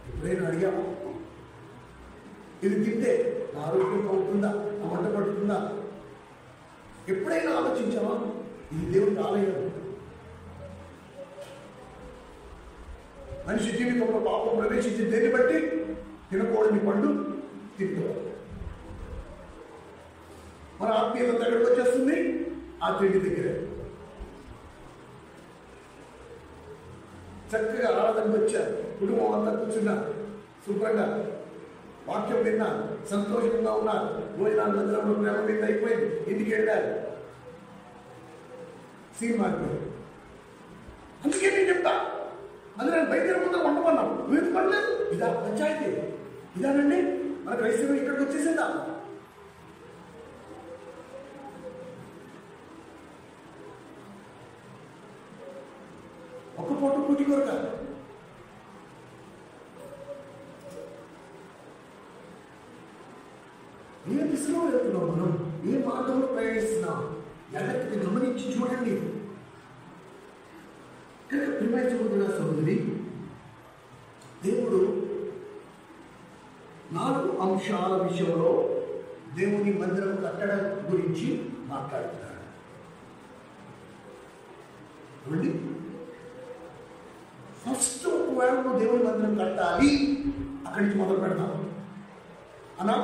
ఎప్పుడైనా అడిగావా? ఇది తింటే నా ఆరోగ్యం అవుతుందా, నా వంట పడుతుందా? ఎప్పుడైనా ఆలోచించావా? ఇది దేవుడి ఆలయం. మనిషి జీవితంలో పాపం ప్రవేశించి దేన్ని బట్టి తినకూడని పండు తింటారు. మన ఆత్మీయత దగ్గరకు వచ్చేస్తుంది ఆ తిండి దగ్గరే. చక్కగా ఆరాధనకు వచ్చారు, కుటుంబం అంతా కూర్చున్నారు, శుభ్రంగా వాక్యం విన్నారు, సంతోషంగా ఉన్నారు, భోజనాలు మందిరంలో ప్రేమ మీద అయిపోయింది, ఇంటికి వెళ్ళారు, సీన్ మారిపోయింది. అందుకే నేను చెప్తా, మందిరాన్ని బయలుదేరే ముందు వండమన్నాం, నువ్వు పడలేదు. ఇదా పంచాయతీ? ఇదానండి మన క్రైస్తవం ఇక్కడికి వచ్చేసిందా? ఒక్క పూట పూటి కొరక ఏ దిశలో వెళ్తున్నాం, మనం ఏ మార్గంలో ప్రయాణిస్తున్నాం, ఎల్లరికి గమనించి చూడండి. కనుక ప్రియమైన సహోదర సహోదరి, దేవుడు 4 అంశాల విషయంలో దేవుని మందిరం కట్టడం గురించి మాట్లాడుతున్నాడు. చూడండి, ఫస్ట్ ఒకవేళ నువ్వు దేవుని మందిరం కట్టాలి, అక్కడి నుంచి మొదలు పెడతాను అన్నా.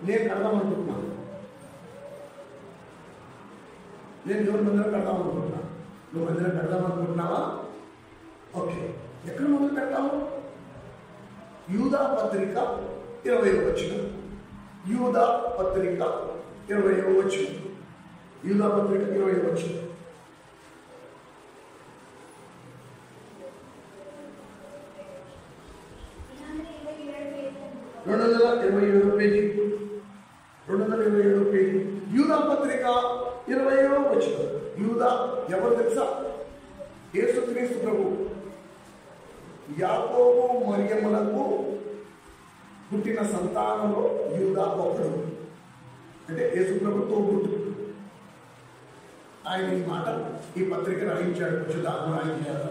నేను కడదాం అనుకుంటున్నాను, నేను దేవుని మందిరం కడదాం అనుకుంటున్నాను. నువ్వు మందిరం కడదాం అనుకుంటున్నావా? ఓకే, ఎక్కడ మొదలు పెడతావు? యూదా పత్రిక 20వ వచనం. యూదా పత్రిక 20వ వచనం. యూదా పత్రిక 20వ వచనం. 227వ పేజీ. 227వ పేజీ. యూదా పత్రిక 20వ వచనం. యూదా ఎవరు తెలుసా? యేసుక్రీస్తు ప్రభు యాకోబు మరియమ్మలకు పుట్టిన సంతానంలో యూదా ఒకడు. అంటే యేసు ప్రభుతో పుట్టు. ఆయన ఈ మాట ఈ పత్రిక రాయించాడు, పరిశుద్ధాత్మ రాయించాడు.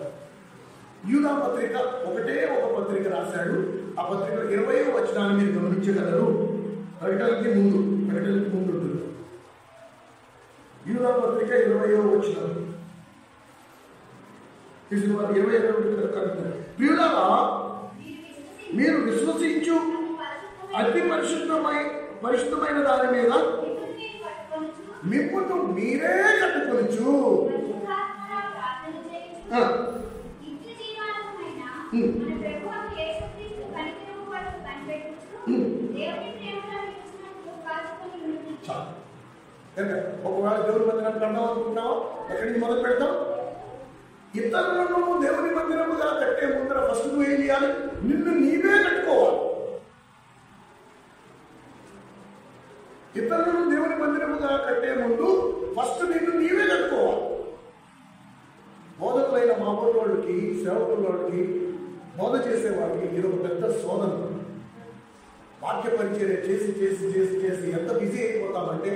యూదా పత్రిక ఒకటే ఒక పత్రిక రాశాడు. ఆ పత్రిక 20వ వచనాన్ని మీరు గమనించగలరు. ప్రకటనకి ముందు ఉంటుంది. యూదా పత్రిక 20వ వచనం. ప్రియులారా, మీరు విశ్వసించు అతి పరిశుద్ధమైన దాని మీద మిమ్మును మీరే కట్టుకొనచ్చు. ఒకవేళ దేవుని మందిరం కడదాం అనుకుంటున్నావా, ఎక్కడి నుంచి మొదలు పెడతాం? ఇతరులను దేవుని మందిరముగా కట్టే ముందర ఫస్ట్ నువ్వు ఏం చేయాలి? నిన్ను నీవే కట్టుకోవాలి. ఇతరులను దేవుని మందిరముగా కట్టే ముందు ఫస్ట్ నిన్ను నీవే కట్టుకోవాలి. బోధకులైన మా వాళ్ళకి, సేవకులకి, బోధ చేసేవాడికి ఇది ఒక పెద్ద శోధన. వాక్య పరిచర్య చేసి చేసి చేసి చేసి ఎంత బిజీ అయిపోతామంటే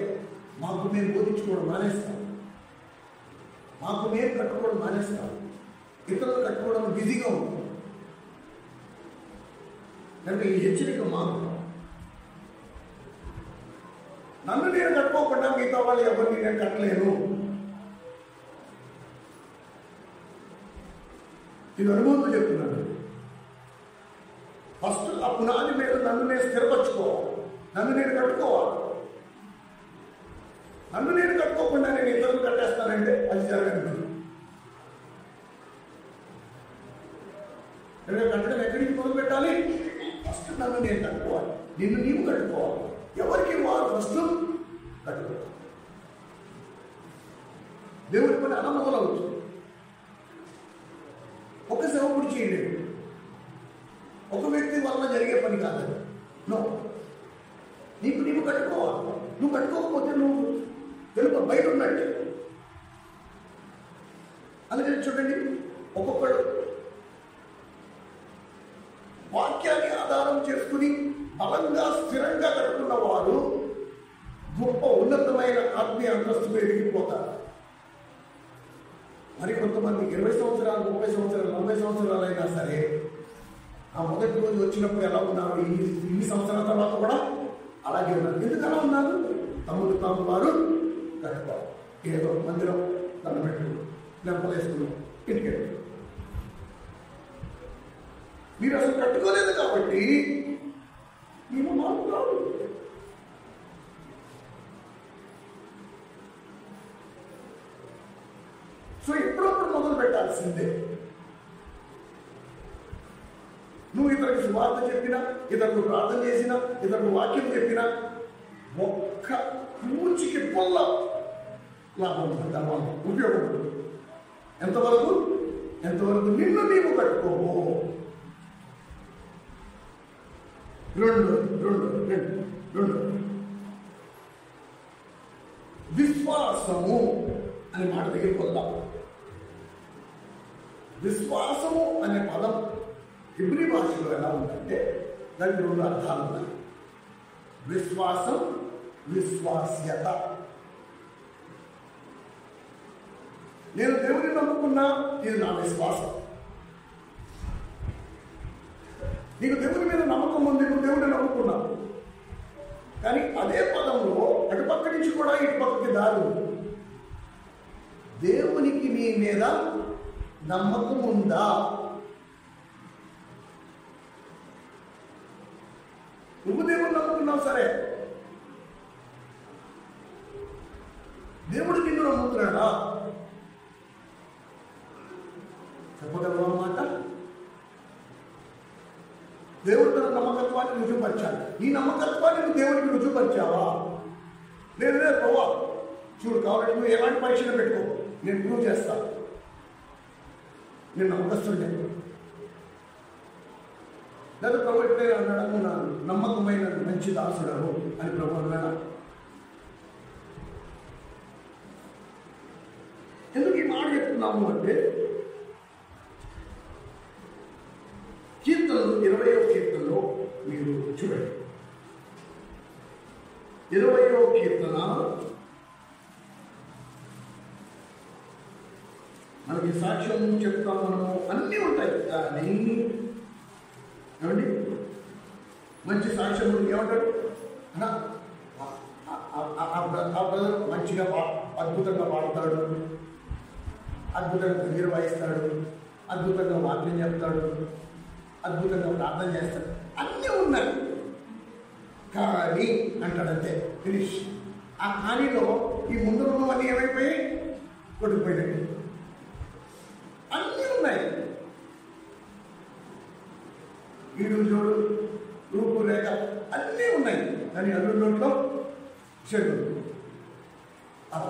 మాకు మేము బోధించుకోవడం మానేస్తాం, మాకు మేము కట్టుకోవడం మానేస్తాం, ఇతరులు కట్టుకోవడం బిజీగా ఉంటుంది. కనుక ఈ హెచ్చరిక మాకు, నన్ను నేను కట్టుకోకుండా మిగతా వాళ్ళు ఎవరిని నేను కట్టలేను. ఇది అనుభవంతో చెప్తున్నాను. ఫస్ట్ ఆ పునాది మీద నన్ను నేను స్థిరపరచుకోవాలి, నన్ను నేను కట్టుకోవాలి. నన్ను నేను కట్టుకోకుండా నేను ఇతరులు కట్టేస్తానంటే అది జరగదు. కట్టడం ఎక్కడి నుంచి మొదలు పెట్టాలి? ఫస్ట్ నన్ను నేను కట్టుకోవాలి, నిన్ను నీవు కట్టుకోవాలి. ఎవరికి వారు ఫస్ట్ కట్టుకోవాలి. దేవుడి పని అన్నమూలవచ్చు. ఒక సేవకుడు చేయలేడు, ఒక వ్యక్తి వలన జరిగే పని కాదు. నో, నీకు నీవు కట్టుకోవాలి. నువ్వు కట్టుకోకపోతే నువ్వు తెలుపు బయట ఉన్నట్టే. అందుకని చూడండి, ఒక్కొక్కడు వాక్యాన్ని ఆధారం చేసుకుని బలంగా స్థిరంగా కట్టుకున్న వారు గొప్ప ఉన్నతమైన ఆత్మీయ అంతస్తు ఎదిగిపోతారు. మరి కొంతమంది 20 సంవత్సరాలు, 30 సంవత్సరాలు, 40 సంవత్సరాలు అయినా సరే ఆ మొదటి రోజు వచ్చినప్పుడు ఎలా ఉన్నారు, ఇన్ని సంవత్సరాల తర్వాత కూడా అలాగే ఉన్నారు. ఎందుకు అలా ఉన్నారు? తమను తాము వారు కట్టుకోవాలి. ఏదో మందిరం తను పెట్టు, లెంపలేసుకున్నాం, ఇంటికి మీరు అసలు కట్టుకోలేదు కాబట్టి మీరు మార్పు రాదు. సో ఎప్పుడప్పుడు మొదలు పెట్టాల్సిందే. నువ్వు ఇతరులకు సువార్త చెప్పినా, ఇతరులకు ప్రార్థన చేసినా, ఇతరులకు వాక్యం చెప్పినా ఒక్క పూచికి పొల్ల లాభం ఉంటుంది, దానివల్ల ఉపయోగం ఉంటుంది. ఎంతవరకు నిన్ను నీవు కట్టుకోవు. రెండు విశ్వాసము అనే మాట దగ్గరికి వద్దాం. విశ్వాసము అనే పదం హిబ్రీ భాషలో ఎలా ఉందంటే దానికి 2 అర్థాలు ఉన్నాయి. విశ్వాసం, విశ్వాస్యత. నేను దేవుడిని నమ్ముకున్నా, ఇది నా విశ్వాసం. నీకు దేవుడి మీద నమ్మకం ఉంది, నువ్వు దేవుడిని నమ్ముకున్నావు. కానీ అదే పదంలో అటుపక్క నుంచి కూడా ఇటుపక్కకి దారి ఉంది. దేవునికి నీ మీద నమ్మకం ఉందా? నువ్వు దేవుడు నమ్ముకున్నావు సరే, దేవుడు నిన్ను నమ్ముతున్నాడా? చెప్పగలవా అన్నమాట? దేవుడు తన నమ్మకత్వాన్ని రుజుపరిచాడు. నీ నమ్మకత్వాన్ని నువ్వు దేవుడికి రుజుపరిచావా? లేదు ప్రభా, చూడు కావాలంటే నువ్వు ఎలాంటి పరీక్షలు పెట్టుకో, నేను ప్రూవ్ చేస్తాను, నేను నమ్మకస్తుడే. లేదా ప్రభు ఎప్పుడైనా అన్నాడు, నువ్వు నా నమ్మకమైన మంచి దాసుడవు అని ప్రభు అన్నాడా? ఎందుకు ఈ మాట చెప్తున్నాము అంటే, కీర్తనలు 20వ కీర్తనలో మీరు చూడండి. 20వ కీర్తన మనకి సాక్ష్యం చెప్తాం, మనము అన్నీ ఉంటాయి. కానీ ఏమండి మంచి సాక్ష్యం ఏమంటాడు? ఆ బ్రదర్ మంచిగా అద్భుతంగా పాడతాడు, అద్భుతంగా నిర్వహిస్తాడు, అద్భుతంగా వాక్యం చెప్తాడు, అద్భుతంగా ప్రార్థన చేస్తాడు, అన్నీ ఉన్నాయి. కానీ అంటాడంతే, ఫినిష్. ఆ ఖాళీలో ఈ ముందు ఉన్నవన్నీ ఏమైపోయాయి? కొట్టుకుపోయినట్టు. అన్నీ ఉన్నాయి. ఈడు జోడు రూపు రేఖ అన్నీ ఉన్నాయి, కానీ అల్లుడి నోట్లో చెడు. అలా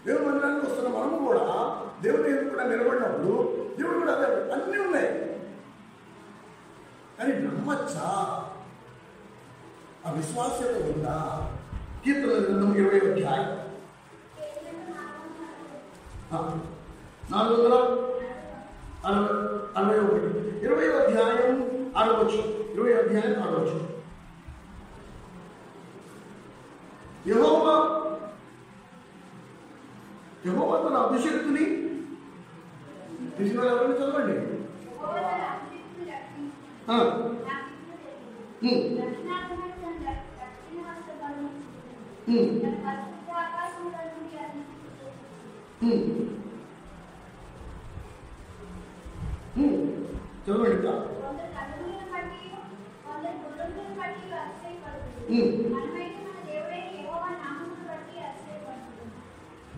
దేవుడి మందిరానికి వస్తున్న మనము కూడా దేవుడు ఎదుర్కొన్న నిలబడినప్పుడు దేవుడు కూడా అదే అన్నీ ఉన్నాయి, కానీ నమ్మచ్చా? ఆ విశ్వాసత ఉందా? కీర్తనల గ్రంథం 20వ అధ్యాయం 461 20వ అధ్యాయం 6వ వచనం 20వ అధ్యాయం 6వ వచనం. యెహోవా తన అభిషేక్తుని తెలిసిన వాళ్ళు ఎవరైనా చదవండి. చదవండి ఇంకా.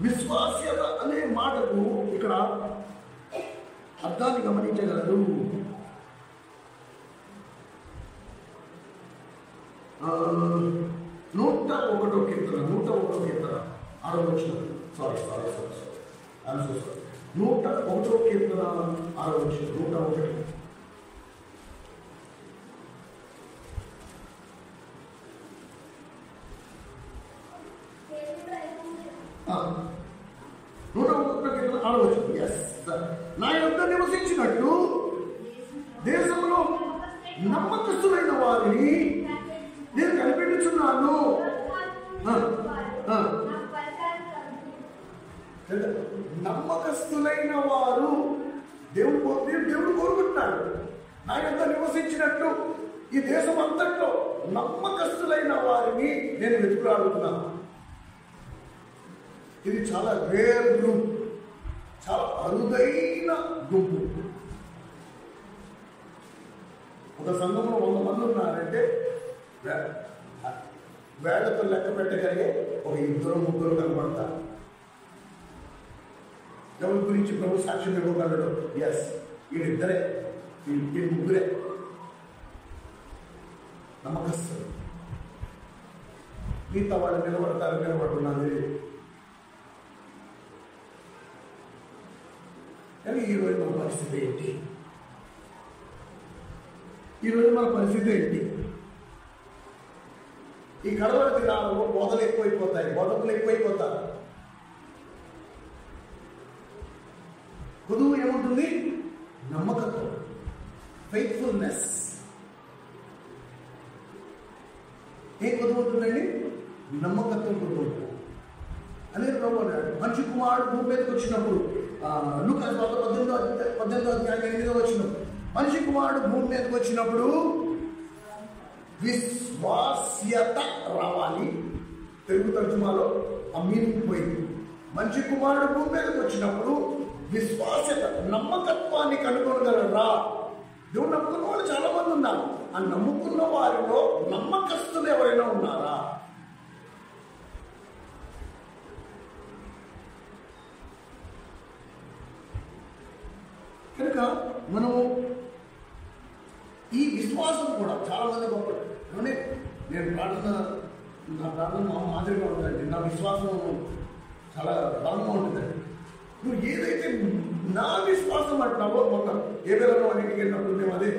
విశ్వాస్యత అనే మాటకు ఇక్కడ అర్థాన్ని గమనించగలరు. 101వ కీర్తన 6వ వచనం. సారీ 101వ కీర్తన 6వ వచనం. 101. నా యొద్ద నివసించినట్టు దేశంలో నమ్మకస్తులైన వారిని నేను కనిపెట్టుచున్నాను. నమ్మకస్తులైన వారు దేవుడు కోరుకుంటున్నాడు. నా యొద్ద నివసించినట్టు ఈ దేశం అంతట్లో నమ్మకస్తులైన వారిని నేను వెతుకులాడుతున్నాను. ఇది చాలా రేర్ గ్రూప్, చాలా అరుదైన గుంపు. ఒక సంఘంలో 100 మంది ఉన్నారంటే వేళ్లతో లెక్క పెట్టగలిగే ఒక 2-3 కనబడతారు. ఎవరి గురించి ప్రభు సాక్ష్యం ఇవ్వగలడు? ఎస్, వీళ్ళిద్దరే, వీళ్ళు ముగ్గురే నమ్మకస్తులు. మిగతా వాళ్ళు నిలబడుతున్నారు. కానీ ఈరోజు మన పరిస్థితి ఏంటి? ఈ కడవల దినాలలో బోధలు ఎక్కువైపోతాయి, బోధకులు ఎక్కువైపోతారు. కొదువు ఏముంటుంది? నమ్మకత్వం, ఫెయిత్ఫుల్నెస్. ఏ కొదువు ఉంటుందండి? నమ్మకత్వం కొదువు ఉంటుంది. అదే ప్రభు అన్నాడు, మనిషి కుమారుడు భూమి మీదకి వచ్చినప్పుడు లూకాసు వార్త 18వ అధ్యాయం 8వ వచనం. మనిషి కుమారుడు భూమి మీదకి వచ్చినప్పుడు విశ్వాస్యత రావాలి. తెలుగు తర్జుమాలో ఆ మీనింగ్ పోయింది. మనిషి కుమారుడు భూమి మీదకి వచ్చినప్పుడు విశ్వాస్యత, నమ్మకత్వాన్ని కనుగొనగలరా? దేవుడు నమ్ముకున్న వాళ్ళు చాలా మంది ఉన్నారు. ఆ నమ్ముకున్న వారిలో నమ్మకస్తులు ఎవరైనా ఉన్నారా? కనుక మనము ఈ విశ్వాసం కూడా చాలా మంది గొప్ప. నేను నా ప్రార్థన మాదిరిగా ఉంటుందండి. నా విశ్వాసం చాలా బలంగా ఉంటుందండి. నువ్వు ఏదైతే నా విశ్వాసం అంటున్నావో, మొన్న ఏవేళలో ఇంటికి వెళ్ళినప్పుడు మేము అదే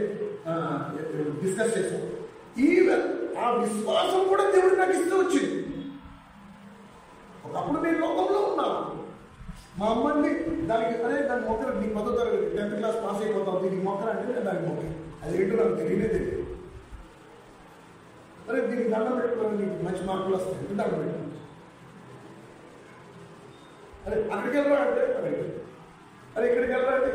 డిస్కస్ చేసాం. ఆ విశ్వాసం కూడా దేవుడు నాకు ఇస్తూ వచ్చింది. ఒకప్పుడు నేను లోకంలో ఉన్నాను. మా అమ్మని దానికి దాని మొక్కలు నీ 10వ తరగతి 10th క్లాస్ పాస్ అయిపోతావు, దీనికి మొక్కలు అంటే దానికి మొక్క. అది ఏంటో నాకు తెలియదు. దీనికి దండం పెట్టుకోవాలి, నీకు మంచి మార్కులు వస్తాయి, దండం పెట్టుకోవచ్చు. అక్కడికి వెళ్ళరా అంటే ఇక్కడికి వెళ్ళరా అంటే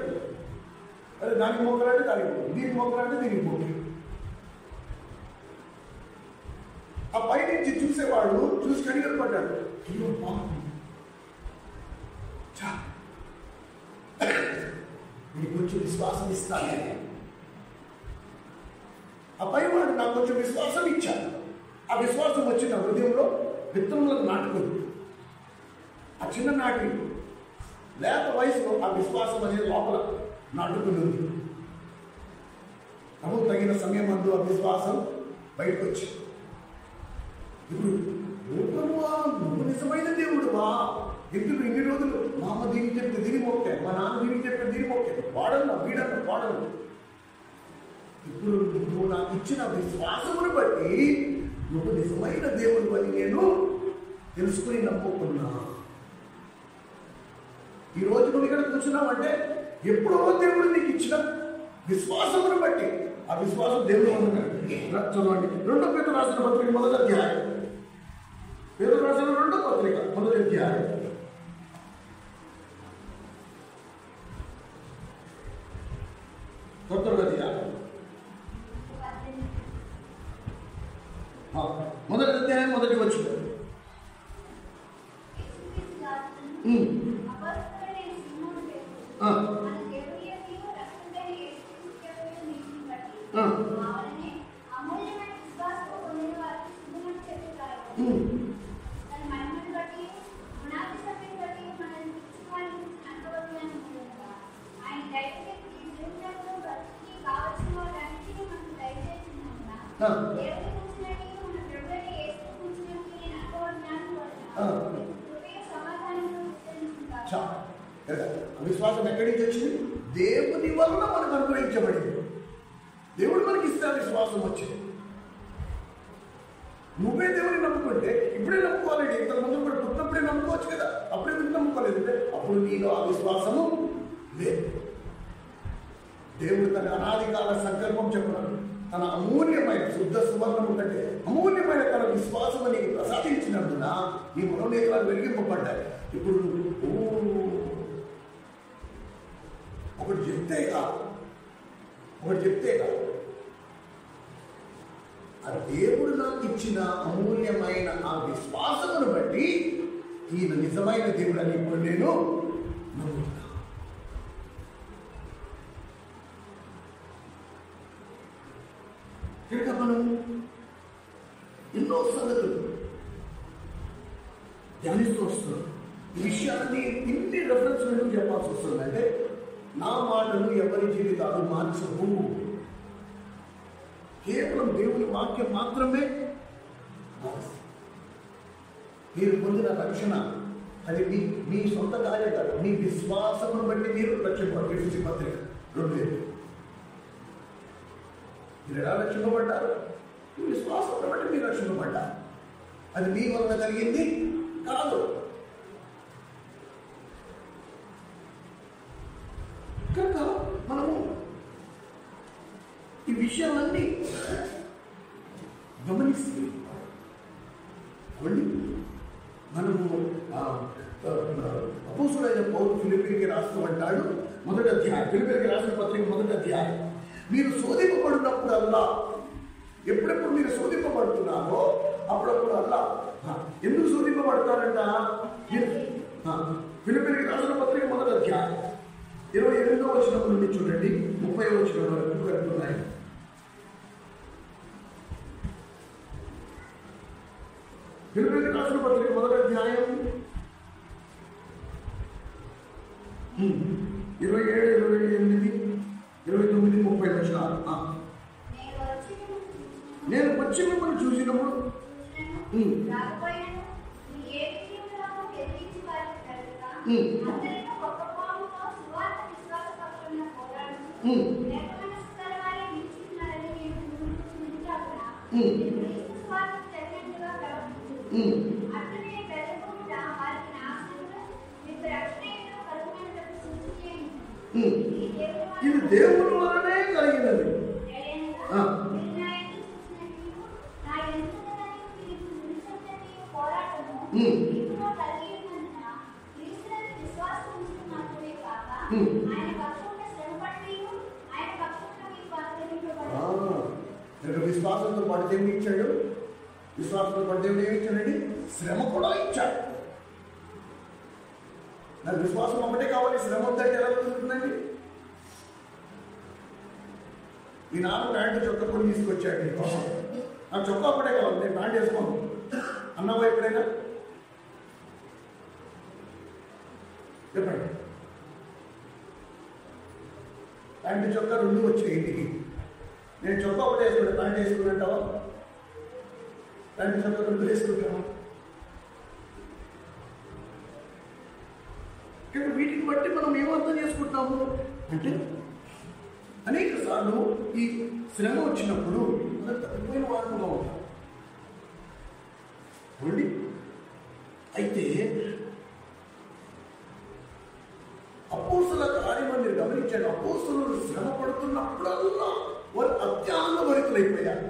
దానికి మొక్కలు అంటే దానికి మొక్క, దీనికి మొక్కలు అంటే దీనికి మొక్క. ఆ పై నుంచి చూసేవాడు చూసి కడిగలు పడ్డాడు. అయ్యో బాగుంది, నీకు కొంచెం విశ్వాసం ఇస్తాను. ఆ పైవాడు నాకు కొంచెం విశ్వాసం ఇచ్చాడు. ఆ విశ్వాసం వచ్చిన హృదయంలో విత్తనములను నాటుకుంది. ఆ చిన్ననాటి లేత వయసులో ఆ విశ్వాసం అనేది లోపల నాటుకుని ఉంది. ప్రభు తగిన సమయం అందు అవిశ్వాసం బయటకు వచ్చింది. ఇప్పుడు ప్రభువా నువ్వు నిజమైన దేవుడువా, ఎందుకు ఇన్ని రోజులు మా అమ్మ దీనికి చెప్తే దీని మొక్కే, మా నాన్న దీనికి చెప్తే దీని మొక్కే, వాడన్నా వీడన్నా వాడను. ఇప్పుడు నువ్వు నాకు ఇచ్చిన విశ్వాసమును బట్టి నువ్వు నిజమైన దేవుడు అని నేను తెలుసుకుని నమ్ముకున్నా. ఈ రోజు నువ్వు ఇక్కడ కూర్చున్నావంటే ఎప్పుడో దేవుడు నీకు ఇచ్చిన విశ్వాసమును బట్టి, ఆ విశ్వాసం దేవుడు చదవండి. 2 పేతురు రాసిన పత్రిక 1వ అధ్యాయం, పేతురు రాసిన 2వ పత్రిక 1వ అధ్యాయం 1వ అధ్యాయం 1వ అధ్యాయం 1వ వచనం. విశ్వాసం ఎక్కడి నుంచి వచ్చింది? దేవుని వల్ల మనకు అనుగ్రహించబడింది. దేవుడు మనకి ఇస్తే విశ్వాసం వచ్చింది. నువ్వే దేవుని నమ్ముకుంటే ఇప్పుడే నమ్ముకోవాలండి. ఇంతకుముందు కూడా పుట్టినప్పుడే నమ్ముకోవచ్చు కదా, అప్పుడే ఎందుకు నమ్ముకోలేదు అంటే అప్పుడు నీలో ఆ విశ్వాసము లేదు. దేవుడు తన అనాది కాల సంకల్పం చెప్పడం, తన అమూల్యమైన శుద్ధ సువర్ణము కంటే అమూల్యమైన తన విశ్వాసం నీకు ప్రసాదించినందున నీ మనోనేతలు వెలిగింపబడ్డాయి. ఇప్పుడు ఒకటి చెప్తే కాదు, ఆ దేవుడు నాకు ఇచ్చిన అమూల్యమైన ఆ విశ్వాసమును బట్టి ఈయన నిజమైన దేవుడు అని ఇప్పుడు నేను నమ్ముతున్నా. ఇక్కడ మనం ఎన్నో సంగతులు ధ్యానిస్తూ వస్తున్నాం. ఈ విషయాన్ని ఇన్ని రెఫరెన్స్ ఎందుకు చెప్పాల్సి వస్తుంది అంటే, నా మాటలు ఎవరి జీవితాలు మార్చవు, కేవలం దేవుని వాక్యం మాత్రమే. మీరు పొందిన రక్షణ అది మీ సొంత కార్యం కాదు, మీ విశ్వాసమును బట్టి మీరు రక్షింపబడ్డారు. ఎఫెసీ పత్రిక 2. మీరు ఎలా రక్షింపబడ్డారు? మీ విశ్వాసం బట్టి మీరు రక్షింపబడ్డారు. అది మీ వలన కలిగింది కాదు. కనుక మనము ఈ విషయాలన్నీ గమనిస్తే మనము అపోస్తుడైన పౌలు ఫిలిప్పీకి రాస్తూ అంటాడు, 1వ అధ్యాయం, ఫిలిప్పీకి రాసిన పత్రిక 1వ అధ్యాయం, మీరు శోధింపబడినప్పుడల్లా, ఎప్పుడెప్పుడు మీరు శోధింపబడుతున్నారో అప్పుడప్పుడు అల్లా. ఎందుకు శోధింపబడతారంట? ఫిలిప్పీకి రాసిన పత్రిక 1వ అధ్యాయం 28వ వచనం నుండి చూడండి 30వ వచనం వరకు వెళ్తున్నాయి. ఫిలిప్పీకి రాసిన పత్రిక 1వ అధ్యాయం 27, 28, 29, 30 వచనాలు. నేను వచ్చి మిమ్మల్ని చూసినప్పుడు ఇది దేవుని వలనే కలిగినది. విశ్వాసంతో పాటు దేవుడు ఇచ్చాడు. విశ్వాసంతో పాటు దేవుడు ఏమి ఇచ్చాడండి? శ్రమ కూడా ఇచ్చాడు. నాకు విశ్వాసం ఒకటే కావాలి, శ్రమ వద్దంటే ఎలా కుదురుతుందండి? మీ నాన్న ప్యాంటు చొక్కా కూడా తీసుకొచ్చాడు నీకోసం. నాకు చొక్కా ఒకటే కావాలి, నేను ప్యాంట్ వేసుకోను అన్నావా ఎప్పుడైనా? చెప్పండి. ప్యాంటు చొక్కా 2 వచ్చాయి ఇంటికి. నేను చొక్కా ఒకటి వేసుకుంటా, ప్యాంట్ వేసుకుంటావా? ప్యాంట్ చొక్కా రెండు వేసుకుంటావా? కానీ వీటిని బట్టి మనం ఏమర్థం చేసుకుంటాము అంటే అనేక సార్లు ఈ శ్రమ వచ్చినప్పుడు మనం తప్పిపోయిన వాడుగా ఉంటాం. చూడండి, అయితే అపోస్తల కార్యం మీరు గమనించండి. అపోస్తలులు శ్రమ పడుతున్నప్పుడల్లా వారు అత్యానందభరితులైపోయారు.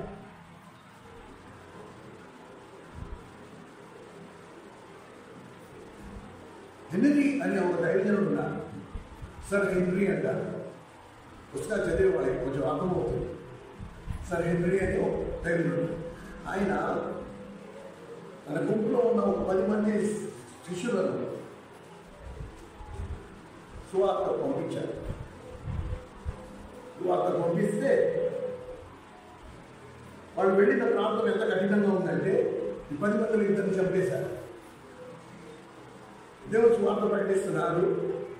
హెన్రీ అనే ఒక దైవజనుడు ఉన్నారు, సర్ హెన్రీ అంటారు. పుస్తకాలు చదివే వాళ్ళకి కొంచెం అర్థమవుతుంది. సర్ హెన్రీ అనే ఒక దైవజనుడు, ఆయన తన గుంపులో ఉన్న ఒక 10 మంది శిష్యులను సువార్త పంపించారు. సువార్త పంపిస్తే వాళ్ళు వెళ్ళిన ప్రాంతం ఎంత కఠినంగా ఉందంటే ఈ 10 మందిని ఇద్దరిని చంపేశారు. దేవుడు సువార్త ప్రకటిస్తున్నారు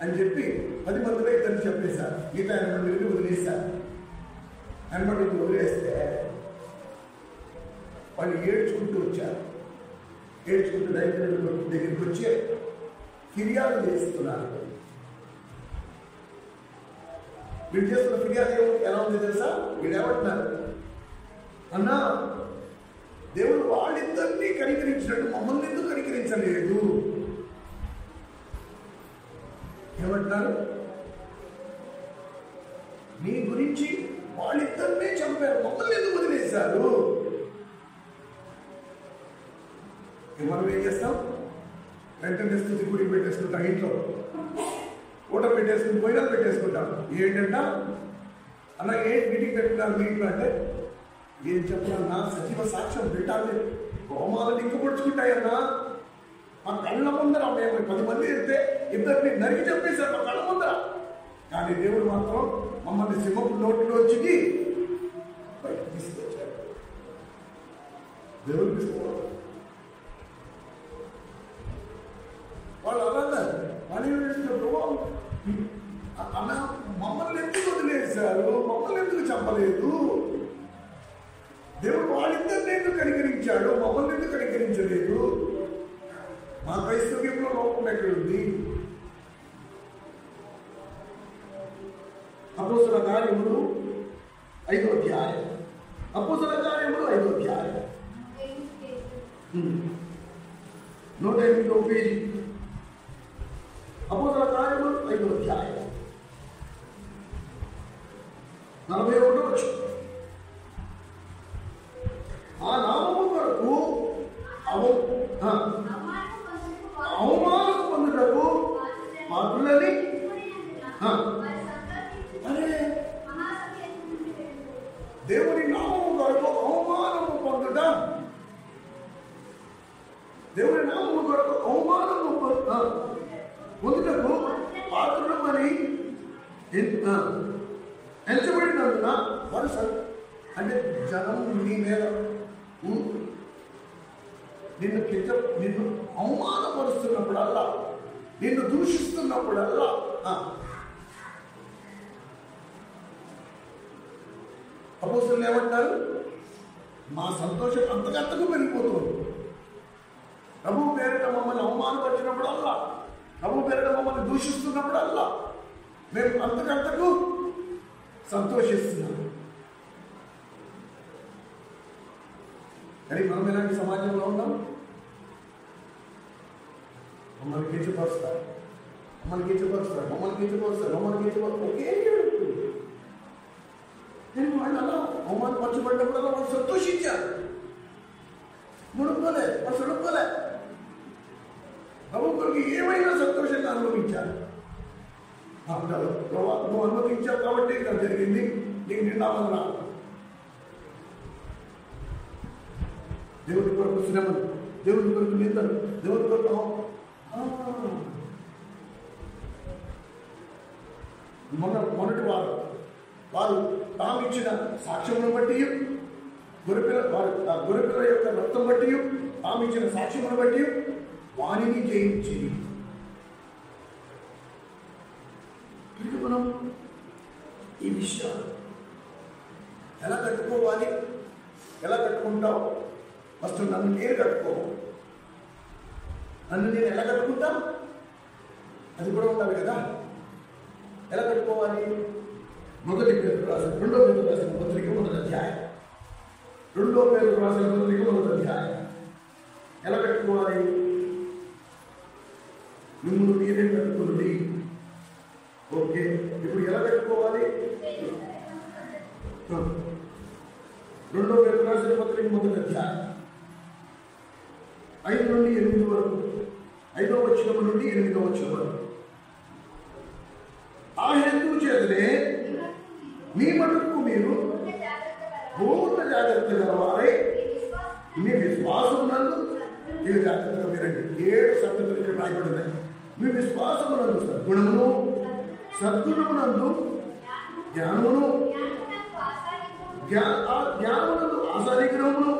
అని చెప్పి 10 మందిలో ఇద్దరిని చంపేశారు. మిగతా 8 మందిని వదిలేశారు. 8 మందిని వదిలేస్తే వాళ్ళు ఏడ్చుకుంటూ వచ్చారు. ఏడ్చుకుంటూ దైవజనుడి దగ్గరికి వచ్చి ఫిర్యాదు చేస్తున్నారు. వీళ్ళు చేస్తున్న ఫిర్యాదు ఎలా ఉంది తెలుసా? వీళ్ళు ఏమంటున్నారు, అన్నా దేవుడు వాళ్ళిద్దరినీ కనికరించినట్టు మమ్మల్ని ఎందుకు కనికరించలేదు? ఏమంటున్నారు? నీ గురించి వాళ్ళిద్దరినీ చంపారు, మమ్మల్ని ఎందుకు వదిలేశారు? మనం ఏం చేస్తాం? వెంటనే స్థుతి గుడి పెట్టేసుకుంటాం, ఇంట్లో ఊట పెట్టేసుకుని పోయినాలు పెట్టేసుకుంటాం. ఏంటంట అన్న ఏంటి మీటింగ్ పెట్టుకున్నారు మీ ఇంట్లో అంటే, ఏం చెప్పాలన్నా సజీవ సాక్ష్యం పెట్టాలి, హోమాలు నిక్కపడుచుకుంటాయన్నా. మా కళ్ళ ముందర మేము 10 మంది వెళ్తే ఇద్దరిని నరికి చెప్పేశారు మా కళ్ళ ముందర. కానీ దేవుడు మాత్రం మమ్మల్ని సింహపు నోటిలోంచి బయటకు తీసుకొచ్చాడు. దేవుడు తీసుకోవాలి. వాళ్ళు అన్నారు, వాళ్ళు అన్న మమ్మల్ని ఎందుకు వదిలేశారు, మమ్మల్ని ఎందుకు చంపలేదు? దేవుడు వాళ్ళిద్దరిని ఎందుకు కనికరించాడు, మమ్మల్ని ఎందుకు కనికరించలేదు? మా క్రైస్తవ్యంలో లోపం ఎక్కడుంది? అపోస్తల కార్యములు 5వ అధ్యాయం. అపోస్తల కార్యములు 5వ అధ్యాయం 108వ పేజీ. అపోస్తల కార్యములు 5వ అధ్యాయం 41వ వచనం. ఆ నామము కొరకు అవమానం పొందుటకు పాత్రులని దేవుని నామము కొరకు అవమానము పొందుట, దేవుని నామము కొరకు అవమానము పొందుటకు పాత్రులమని ఎంచబడినందున వరుస అంటే జనం నీ మీద నిన్ను అవమానపరుస్తున్నప్పుడల్లా, నిన్ను దూషిస్తున్నప్పుడల్లా అపోస్తలులు ఏమంటారు? మా సంతోషం అంతకంతకు పెరిగిపోతుంది. ప్రభు పేరిట మమ్మల్ని అవమానపరిచినప్పుడల్లా, ప్రభు పేరిట మమ్మల్ని దూషిస్తున్నప్పుడల్లా మేము అంతకంతకు సంతోషిస్తున్నాం. కానీ మనం ఎలాంటి సమాజంలో ఉన్నాం? మమ్మల్ని కించపరుస్తారు, మమ్మల్ని కించపరుస్తారు, మమ్మల్ని కించపరుస్తారు, మమ్మల్ని కించపరుస్తారు. ఒకే నేను వాళ్ళు అలా అవమానపరచబడినప్పుడల్లా వాళ్ళు సంతోషించారు. ముడుకోలే, వాళ్ళు సడుకోలే. ప్రభు కొరకు ఏమైనా సంతోషంగా అనుభవించారు. నువ్వు అనుమతించావు కాబట్టి ఇక్కడ జరిగింది, నీకు నిండామని రా. దేవుడి కొరకు శ్రమలు, దేవుడి కొరకు నిందలు, దేవుడి కొరకు మొన్నటి వారు తాము ఇచ్చిన సాక్ష్యమును బట్టి, గొర్రెపిల్ల యొక్క రక్తం బట్టి, తాము ఇచ్చిన సాక్ష్యమును బట్టి వాణిని జయించి మనం ఈ విషయాలు ఎలా కట్టుకోవాలి? ఎలా కట్టుకుంటావు? ఫస్ట్ నన్ను నేను కట్టుకో. నన్ను నేను ఎలా కట్టుకుంటా? అది కూడా ఉండాలి కదా. ఎలా కట్టుకోవాలి? రెండో పేరు రాసిన పత్రిక 1వ అధ్యాయం. రెండో పేరు రాసిన పత్రిక 1వ అధ్యాయం. ఎలా కట్టుకోవాలి? మిమ్మల్ని మీరే కట్టుకోండి. ఓకే, ఇప్పుడు ఎలా కట్టుకోవాలి? రెండో పేరు రాసిన పత్రిక 1వ అధ్యాయం 5 నుండి 8 వరకు, 5వ వచనం నుండి 8వ వచనం వరకు. ఆ హేతువు చేతనే మీ మటుకు మీరు పూర్ణ జాగ్రత్త గలవారై మీ విశ్వాసమునందు, మీరు జాగ్రత్తగా వినండి. 7 సంగతులు ఇక్కడ రాయబడినాయి. మీ విశ్వాసమునందు సద్గుణమును, సద్గుణమునందు జ్ఞానమును, జ్ఞానమునందు ఆశానిగ్రహమును,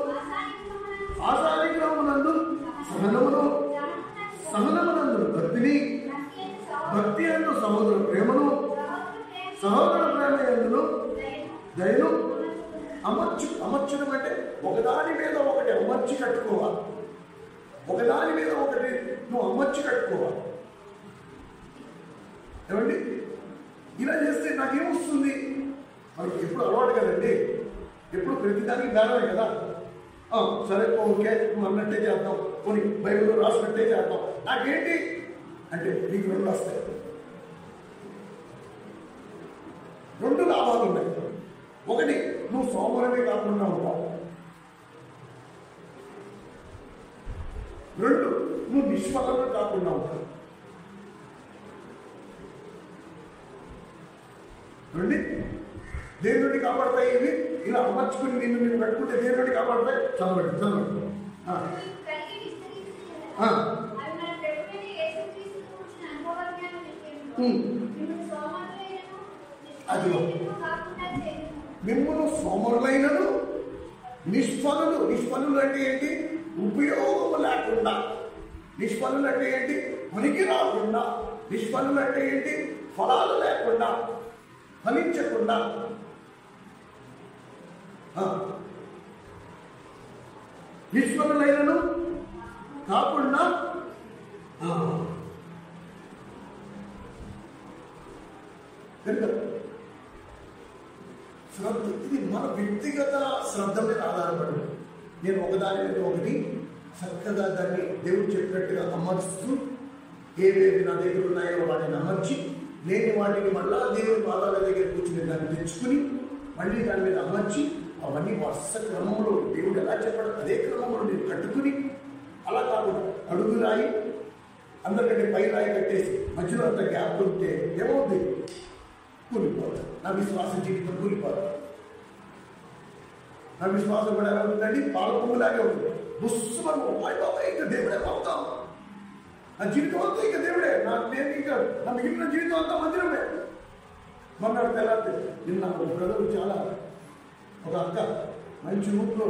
ఆశానిగ్రహమునందు సహనమును, సహనమునందు భక్తిని, భక్తి అందు సహోదర ప్రేమను, సహోదర ప్రేమ ఎందును దయను. అమర్చడం అంటే ఒకదాని మీద ఒకటి అమర్చి కట్టుకోవాలి. ఒకదాని మీద ఒకటి నువ్వు అమర్చి కట్టుకోవాలి. ఏమండి? ఇలా చేస్తే నాకేమొస్తుంది? మనకి ఎప్పుడు అలవాటు కదండి. ఎప్పుడు ప్రతిదానికి బేరమే కదా. సరే ఓకే, నువ్వు అన్నట్టే చేద్దాం, కొన్ని బైబిల్లో రాసినట్టే చేద్దాం. నాకేంటి అంటే నీకు 2 వస్తాయి. 2 లాభాలు ఉన్నాయి. ఒకటి, నువ్వు సోమరమే కాకుండా ఉంటావు. 2, నువ్వు నిష్ఫలంగా కాకుండా ఉంటావు. దేని నుండి కాపాడతాయి ఇవి? ఇలా అమర్చుకుని నిన్ను పెట్టుకుంటే దేని నుండి కాపాడతాయి? చదవండి. అది మిమ్మల్ని సోమరులైనను నిష్ఫలులు అంటే ఏంటి? ఉపయోగం లేకుండా. నిష్ఫలులు అంటే ఏంటి? పనికి రాకుండా. నిష్ఫలులు అంటే ఏంటి? ఫలాలు లేకుండా, ఫలించకుండా. నిష్ఫలులైనను కాకుండా శ్రద్ధ. ఇది మన వ్యక్తిగత శ్రద్ధ మీద ఆధారపడి నేను ఒకదాని మీద ఒకటి చక్కగా దాన్ని దేవుడు చెప్పినట్టుగా అమర్చుతూ, ఏవేవి నా దగ్గర ఉన్నాయో వాటిని అమర్చి, నేను వాటిని మళ్ళా దేవుడి పాదాల దగ్గర కూర్చుని దాన్ని తెచ్చుకుని మళ్ళీ దాని మీద అమర్చి, అవన్నీ వరుస క్రమంలో దేవుడు ఎలా చెప్పాడు అదే క్రమంలో నేను కట్టుకుని, అలా కాకుండా అడుగు రాయి అందరికంటే పై రాయి కట్టేసి మధ్యలో అంత గ్యాప్ ఉంటే ఏమవుతుంది? కూలిపోతుంది. నా విశ్వాస జీవితం కూలిపోతుంది. నా విశ్వాసం కూడా ఎలా ఉంటుందండి? పాల పొంగులాగే ఉంటుంది. బుస్సుమను ఇంకా దేవుడే అవుతాం. నా జీవితం అంతా ఇంకా దేవుడే. నేను ఇంకా నా మిగిలిన జీవితం అంతా మందిరమే. మొన్నటి తెల్లారి నిన్న ఒక బ్రదరు చాలా, ఒక అక్క మంచి ఊట్లో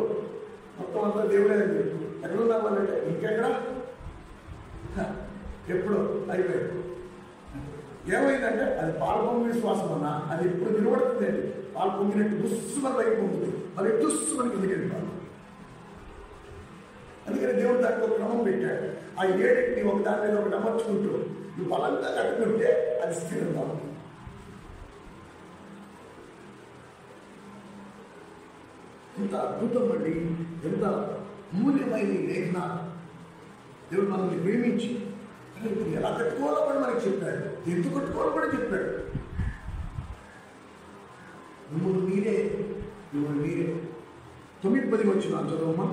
మొత్తం అంతా దేవుడే అని ఎక్కడున్నారు వాళ్ళంటే ఇంకెక్కడ ఎప్పుడో అయిపోయాడు. ఏమైందంటే అది పాలు పొంగి విశ్వాసం అన్నా అది ఎప్పుడు నిలబడుతుందండి. పాలు పొంగినట్టు దుస్సుమని పైకి పొందుతుంది, మరి దుస్సుమని కిందకి వెళ్ళిపోవాలి. అందుకని దేవుడు దానికి ఒక క్రమం పెట్టాడు. ఆ 7 ఒక దాని మీద ఒకటి అమర్చుకుంటూ నువ్వు బలంగా కట్టుకుంటే అది స్థిరంగా ఉంటుంది. ఎంత అద్భుతం అండి, ఎంత మూల్యమైన లేఖన. దేవుడు మనల్ని ప్రేమించి ఎలా కట్టుకోవాలో కూడా మనకి చెప్పాడు, ఎందుకు కట్టుకోవాలో కూడా చెప్పాడు. మిమ్మల్ని మీరే 9-10 వచ్చిన చదువమ్మా.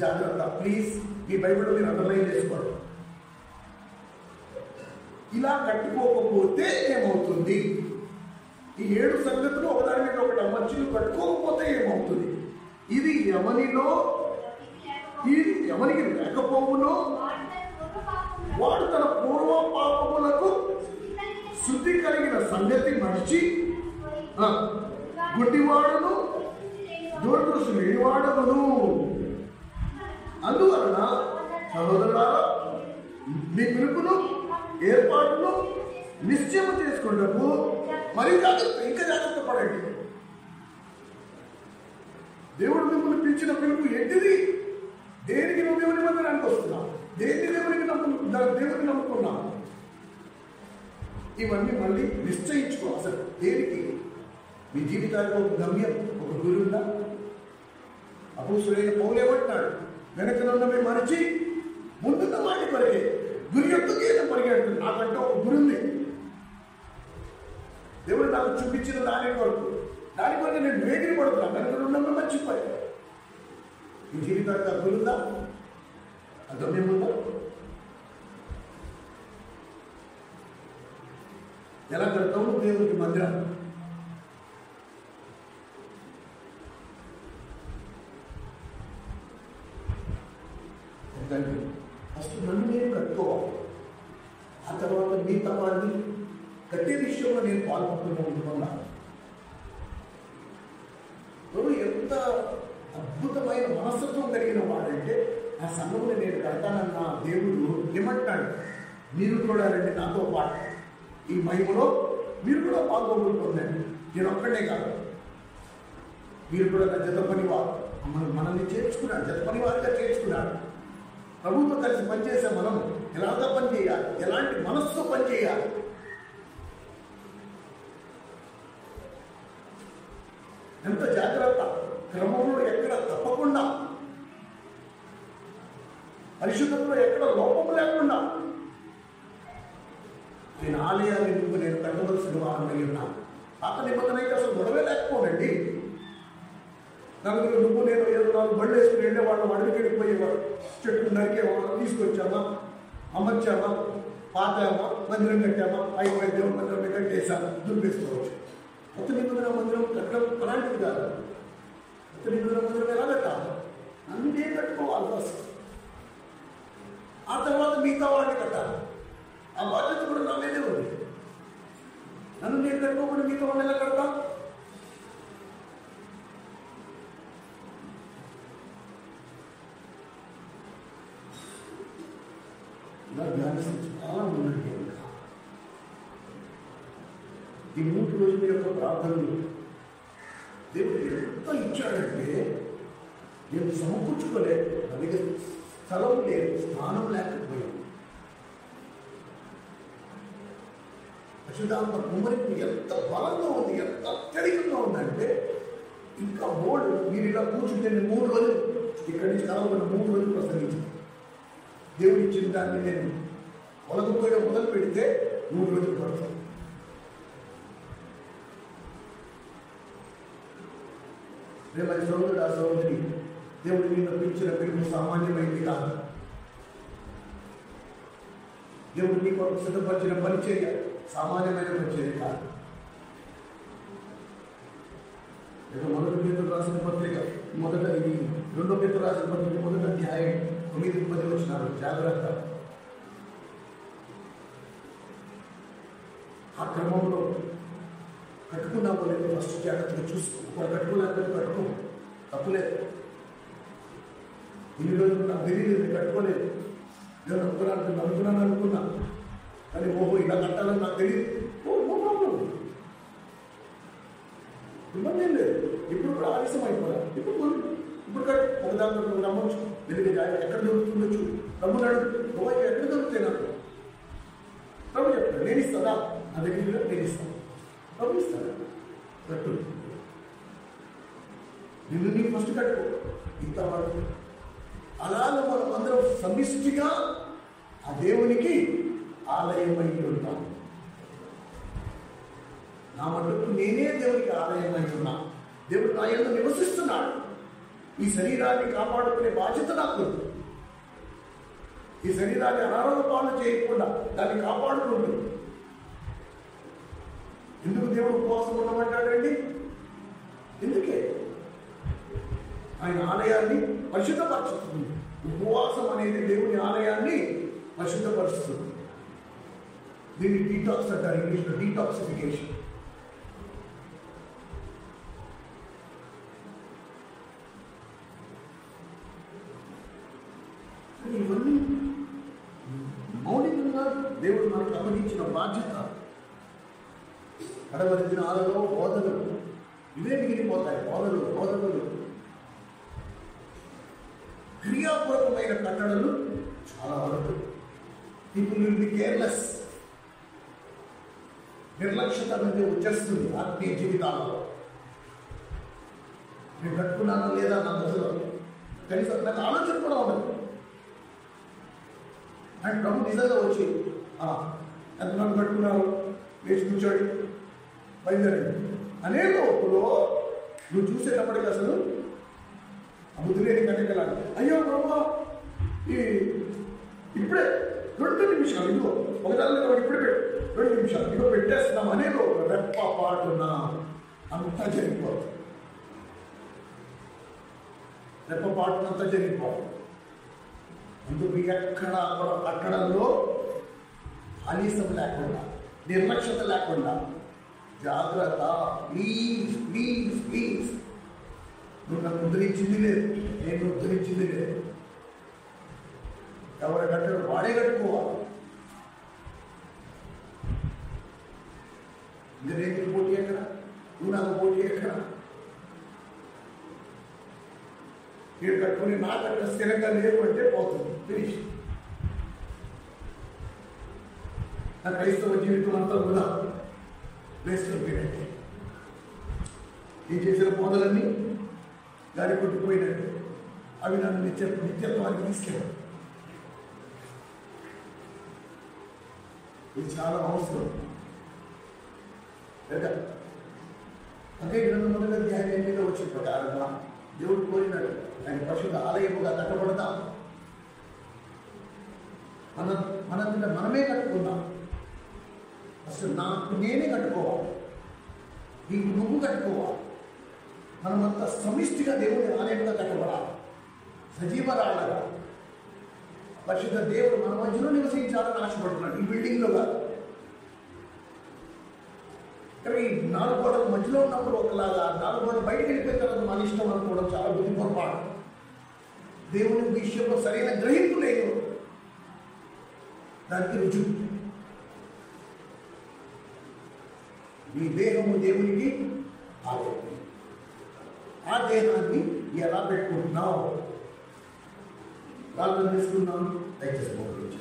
జాగ్రత్త ప్లీజ్, ఈ బైబిల్లో మీరు అండర్లైన్ చేసుకోండి. ఇలా కట్టుకోకపోతే ఏమవుతుంది? ఈ 7 సంగతులు ఒకదాని మీద ఒకటి అమర్చి కట్టుకోకపోతే ఏమవుతుంది? ఇది ఎవరికి లేకపోవునో వాడు తన పూర్వ పాపములకు శుద్ధి కలిగిన సంగతి మర్చి గుడ్డివాడును దూరదృష్టి లేనివాడమును. అందువలన సహోదరులారా, మీ పిలుపును ఏర్పాటును నిశ్చయం చేసుకున్నప్పుడు మరీ జాగ్రత్త, ఇంకా జాగ్రత్త పడండి. దేవుడు మిమ్మల్ని పిలిచిన పిలుపు ఏంటిది? దేనికి నువ్వు దేవుని మందిరానికి వస్తున్నావు? దేవునికి నమ్ముకున్నావు? ఇవన్నీ మళ్ళీ నిశ్చయించుకో. అసలు దేనికి? మీ జీవితానికి ఒక గమ్యం, ఒక గురి ఉందా? అపోస్తలుడైన పౌలు ఏమంటున్నాడు? వెనకనున్నవి మరిచి ముందున్న వాటి పరిగే గురి యొక్కకే పరిగెడుతుంది. నాకంటే ఒక గురి ఉంది. దేవుడు నాకు చూపించిన దాని కొరకు నేను వేగిరి పడుతున్నాను. వెనకనున్నవి మర్చిపోయి మీ జీవితానికి ఆ గురి ఉందా? ఆ గమ్యం ఉందా? ఎలా కడతావు దేవునికి మందిరం? ఫస్ట్ నన్ను నేను కట్టుకోవాలి. ఆ తర్వాత మీ తపాన్ని కట్టే విషయంలో నేను పాల్గొంటూ ఉంటున్నాను. ఎంత అద్భుతమైన మనస్తత్వం కలిగిన వాడంటే, ఆ సంఘంలో నేను కడతానన్న దేవుడు ఏమంటాడు? మీరు కూడా రండి నాతో పాటు, ఈ మహిమలో మీరు కూడా పాల్గొంటుందండి. నేను ఒక్కడే కాదు, మీరు కూడా నా జత పనివారు. మనల్ని చేర్చుకున్నాడు, జత పనివారిగా చేర్చుకున్నాడు. ప్రభుత్వం కలిసి పనిచేసే మనం ఎలాగా పనిచేయాలి, ఎలాంటి మనస్సుతో పనిచేయాలి. ఎంత జాగ్రత్త, క్రమంలో ఎక్కడ తప్పకుండా, పరిశుద్ధంలో ఎక్కడ లోపము లేకుండా. నేను ఆలయాన్ని నేను కట్టవలసిన వారిని ఉన్నాను. పాత నిబంధన అయితే అసలు గొడవే లేకపోనండి. నలుగురు నువ్వు నేను ఏదో నాలుగు బళ్ళు వేసుకుని వెళ్ళేవాళ్ళం, అడవికి వెళ్ళిపోయేవాడు. చెట్టు నరికేవాడు, తీసుకొచ్చామా, అమర్చామా, పాతామా, మందిరం కట్టామా, అయిపోయి దేవుని మందిరం కట్టేసామా, దుర్పేసుకోవచ్చు. కొత్త నిబంధన మందిరం కట్టడం అలాంటిది కాదు. కొత్త నిబంధన మందిరం ఎలా కట్టాలి? అన్నీ కట్టుకోవాలి ఫస్ట్. ఆ తర్వాత మిగతా వాడిని కట్టాలి. ఆ బాధ్యత కూడా నా మీదే ఉంది. నన్ను నేను కట్టుకోకుండా మిగతా వాడిని ఎలా కడతా? ఇలా ధ్యానం చాలా ఉందండి. ఈ 3 రోజుల యొక్క ప్రార్థనలు దేవుడు ఎంత ఇచ్చాడంటే, నేను సమకూర్చుకోలేదు. నా దగ్గర స్థలం లేదు, స్థానం లేకపోయాను. అశుధాత్మ కుమ్మరికి ఎంత బలంగా ఉంది, ఎంత అత్యధికంగా ఉందంటే, ఇంకా బోర్డు మీరు ఇలా కూర్చుంటే 3 రోజులు ఇక్కడి నుంచి కలవకుండా 3 రోజులు ప్రసంగించాను. దేవుడు ఇచ్చిన దాన్ని నేను ఒలకపోయడం మొదలు పెడితే 3 రోజులు పడుతుంది. రేపు సోదరుడు, ఆ సోదరి, దేవుడు నిన్ను పిలిచిన పిలుపు సామాన్యమైంది కాదు. దేవుడు నీ కొరకు సిద్ధపరిచిన పరిచర్య సామాన్యమైన పరిచర్య కాదు. మొదటి పేతురు రాసిన పత్రిక, మొదట ఇది 2వ పేతురు రాసిన పత్రిక 1వ అధ్యాయం 9-10 వచనాలు జాగ్రత్త. ఆ క్రమంలో కట్టుకున్నామో లేదు ఫస్ట్ జాగ్రత్తగా చూసుకో. ఒకరు కట్టుకోలేకపోతే కట్టుకో, తప్పులేదు. ఇన్ని రోజులు నాకు తెలియలేదు, కట్టుకోలేదు. నేను అనుకున్నాను కానీ ఓహో ఇలా కట్టాలని నాకు తెలియదు. ఇబ్బంది ఏం లేదు. ఇప్పుడు కూడా ఆలస్యం అయిపోయారు. ఇప్పుడు కట్టు, ఒక దాంట్లో నమ్మొచ్చు. వెలుగు ఎక్కడ దొరుకుతుండొచ్చు, నమ్మున్నాడు. ఎక్కడ దొరుకుతాయి నాకు? ప్రభు చెప్తాడు, నేను ఇస్తాదా? నా దగ్గర నేను ఇస్తాను. ప్రభు ఇస్తాడు. కట్టు, నిన్ను నీ ఫస్ట్ కట్టుకో. ఇంత వాడు అలాగే మనం అందరం సమిష్టిగా ఆ దేవునికి ఆలయమై ఉంటాం. నా మటుకు నేనే దేవునికి ఆలయమై ఉన్నా. దేవుడు నా యందు నివసిస్తున్నాడు. ఈ శరీరాన్ని కాపాడుకునే బాధ్యత నాకు. ఈ శరీరాన్ని అనారోగ్య పాలన చేయకుండా దాన్ని కాపాడుకుంటూ. ఎందుకు దేవుడు ఉపవాసం ఉండమంటాడండి? ఎందుకే? ఆయన ఆలయాన్ని పరిశుద్ధపరుస్తుంది. ఉపవాసం అనేది దేవుని ఆలయాన్ని పరిశుద్ధపరుస్తుంది. దీన్ని డీటాక్స్ అంటారు ఇంగ్లీష్లో, డీటాక్సిఫికేషన్. ఇవన్నీ మౌలికంగా దేవుడు మనకు అప్పగించిన బాధ్యత. కడవరి దినాలలో బోధలు ఇవే మిగిలిపోతాయి. బోధలు క్రియాపూర్వకమైన కట్టడలు చాలా వరకు. People will be careless. నిర్లక్ష్యత అనేది వచ్చేస్తుంది ఆత్మీయ జీవితాలలో. నేను కట్టుకున్నానా లేదా నా దశలో కనీసం నాకు ఆలోచన కూడా ఉండదు. అండ్ ప్రభు నిజంగా వచ్చి ఎంతమంది కట్టుకున్నారు, వేసి కూర్చోండి, బయలుదేరండి అనే లోపులో నువ్వు చూసేటప్పటికి అసలు బుద్ధి లేని కనికలాగా, అయ్యో ప్రభు ఇప్పుడే 2 నిమిషాలు ఇదిగో ఒకదాని ఇప్పుడే 2 నిమిషాలు ఇదిగో పెట్టేస్తున్నాం అనే లోపల రెప్ప పాటున అంతా జరిగిపోతుంది. రెప్ప పాటునంతా జరిగిపోతుంది. అందుకు ఎక్కడ కట్టడంలో ఆలస్యం లేకుండా, నిర్లక్ష్యత లేకుండా జాగ్రత్త. Please please please. నువ్వు నన్ను ఉద్ధరించింది లేదు, నేను ఉద్ధరించింది లేదు. ఎవరు కట్టడు వాడే కట్టుకోవాలి. ఇంకా రేపు పోటీ ఎక్కడ, నువ్వు నాకు పోటీ ఎక్కడ? మీరు కట్టుకుని నా కట్ట స్థిరంగా లేదు అంటే పోతుంది, ఫినిష్. నా క్రైస్తవ జీవితం అంతా కూడా వేసుకుంటున్నట్టే. నేను చేసిన బోధలన్నీ గాలి కొట్టిపోయినట్టు అవి నన్ను నిత్యత్వానికి తీసుకెళ్ళాను. ఇది చాలా అవసరం. అదే 2 అధ్యాయంలో వచ్చిన ప్రకారంగా దేవుడు కోరినాడు ఆయన పరిశుద్ధ ఆలయముగా కట్టబడతాం. మనమే కట్టుకుందాం. అసలు నాకు నేనే కట్టుకోవాలి, నీకు నువ్వు కట్టుకోవాలి. మనమంతా సమిష్టిగా దేవుని ఆలయంగా కట్టబడాలి. సజీవరాళ్ళగా పరిశుద్ధ దేవుడు మన మధ్యలో నివసించాలని ఆశపడుతున్నాడు. ఈ బిల్డింగ్లో కాదు. కానీ 4 గోడల మధ్యలో ఉన్నప్పుడు ఒకలాగా, 4 గోడలు బయటకు వెళ్ళిపోయిన తర్వాత మన ఇష్టం అనుకోవడం చాలా బుద్ధి పొరపాటు. దేవుని విషయంలో సరైన గ్రహింపు లేదు. దానికి రుజువు నీ దేహము దేవునికి ఆలయం. ఆ దేహాన్ని ఎలా పెట్టుకుంటున్నావు? ప్రార్థన చేసుకున్నాను. దయచేసి మోకరించి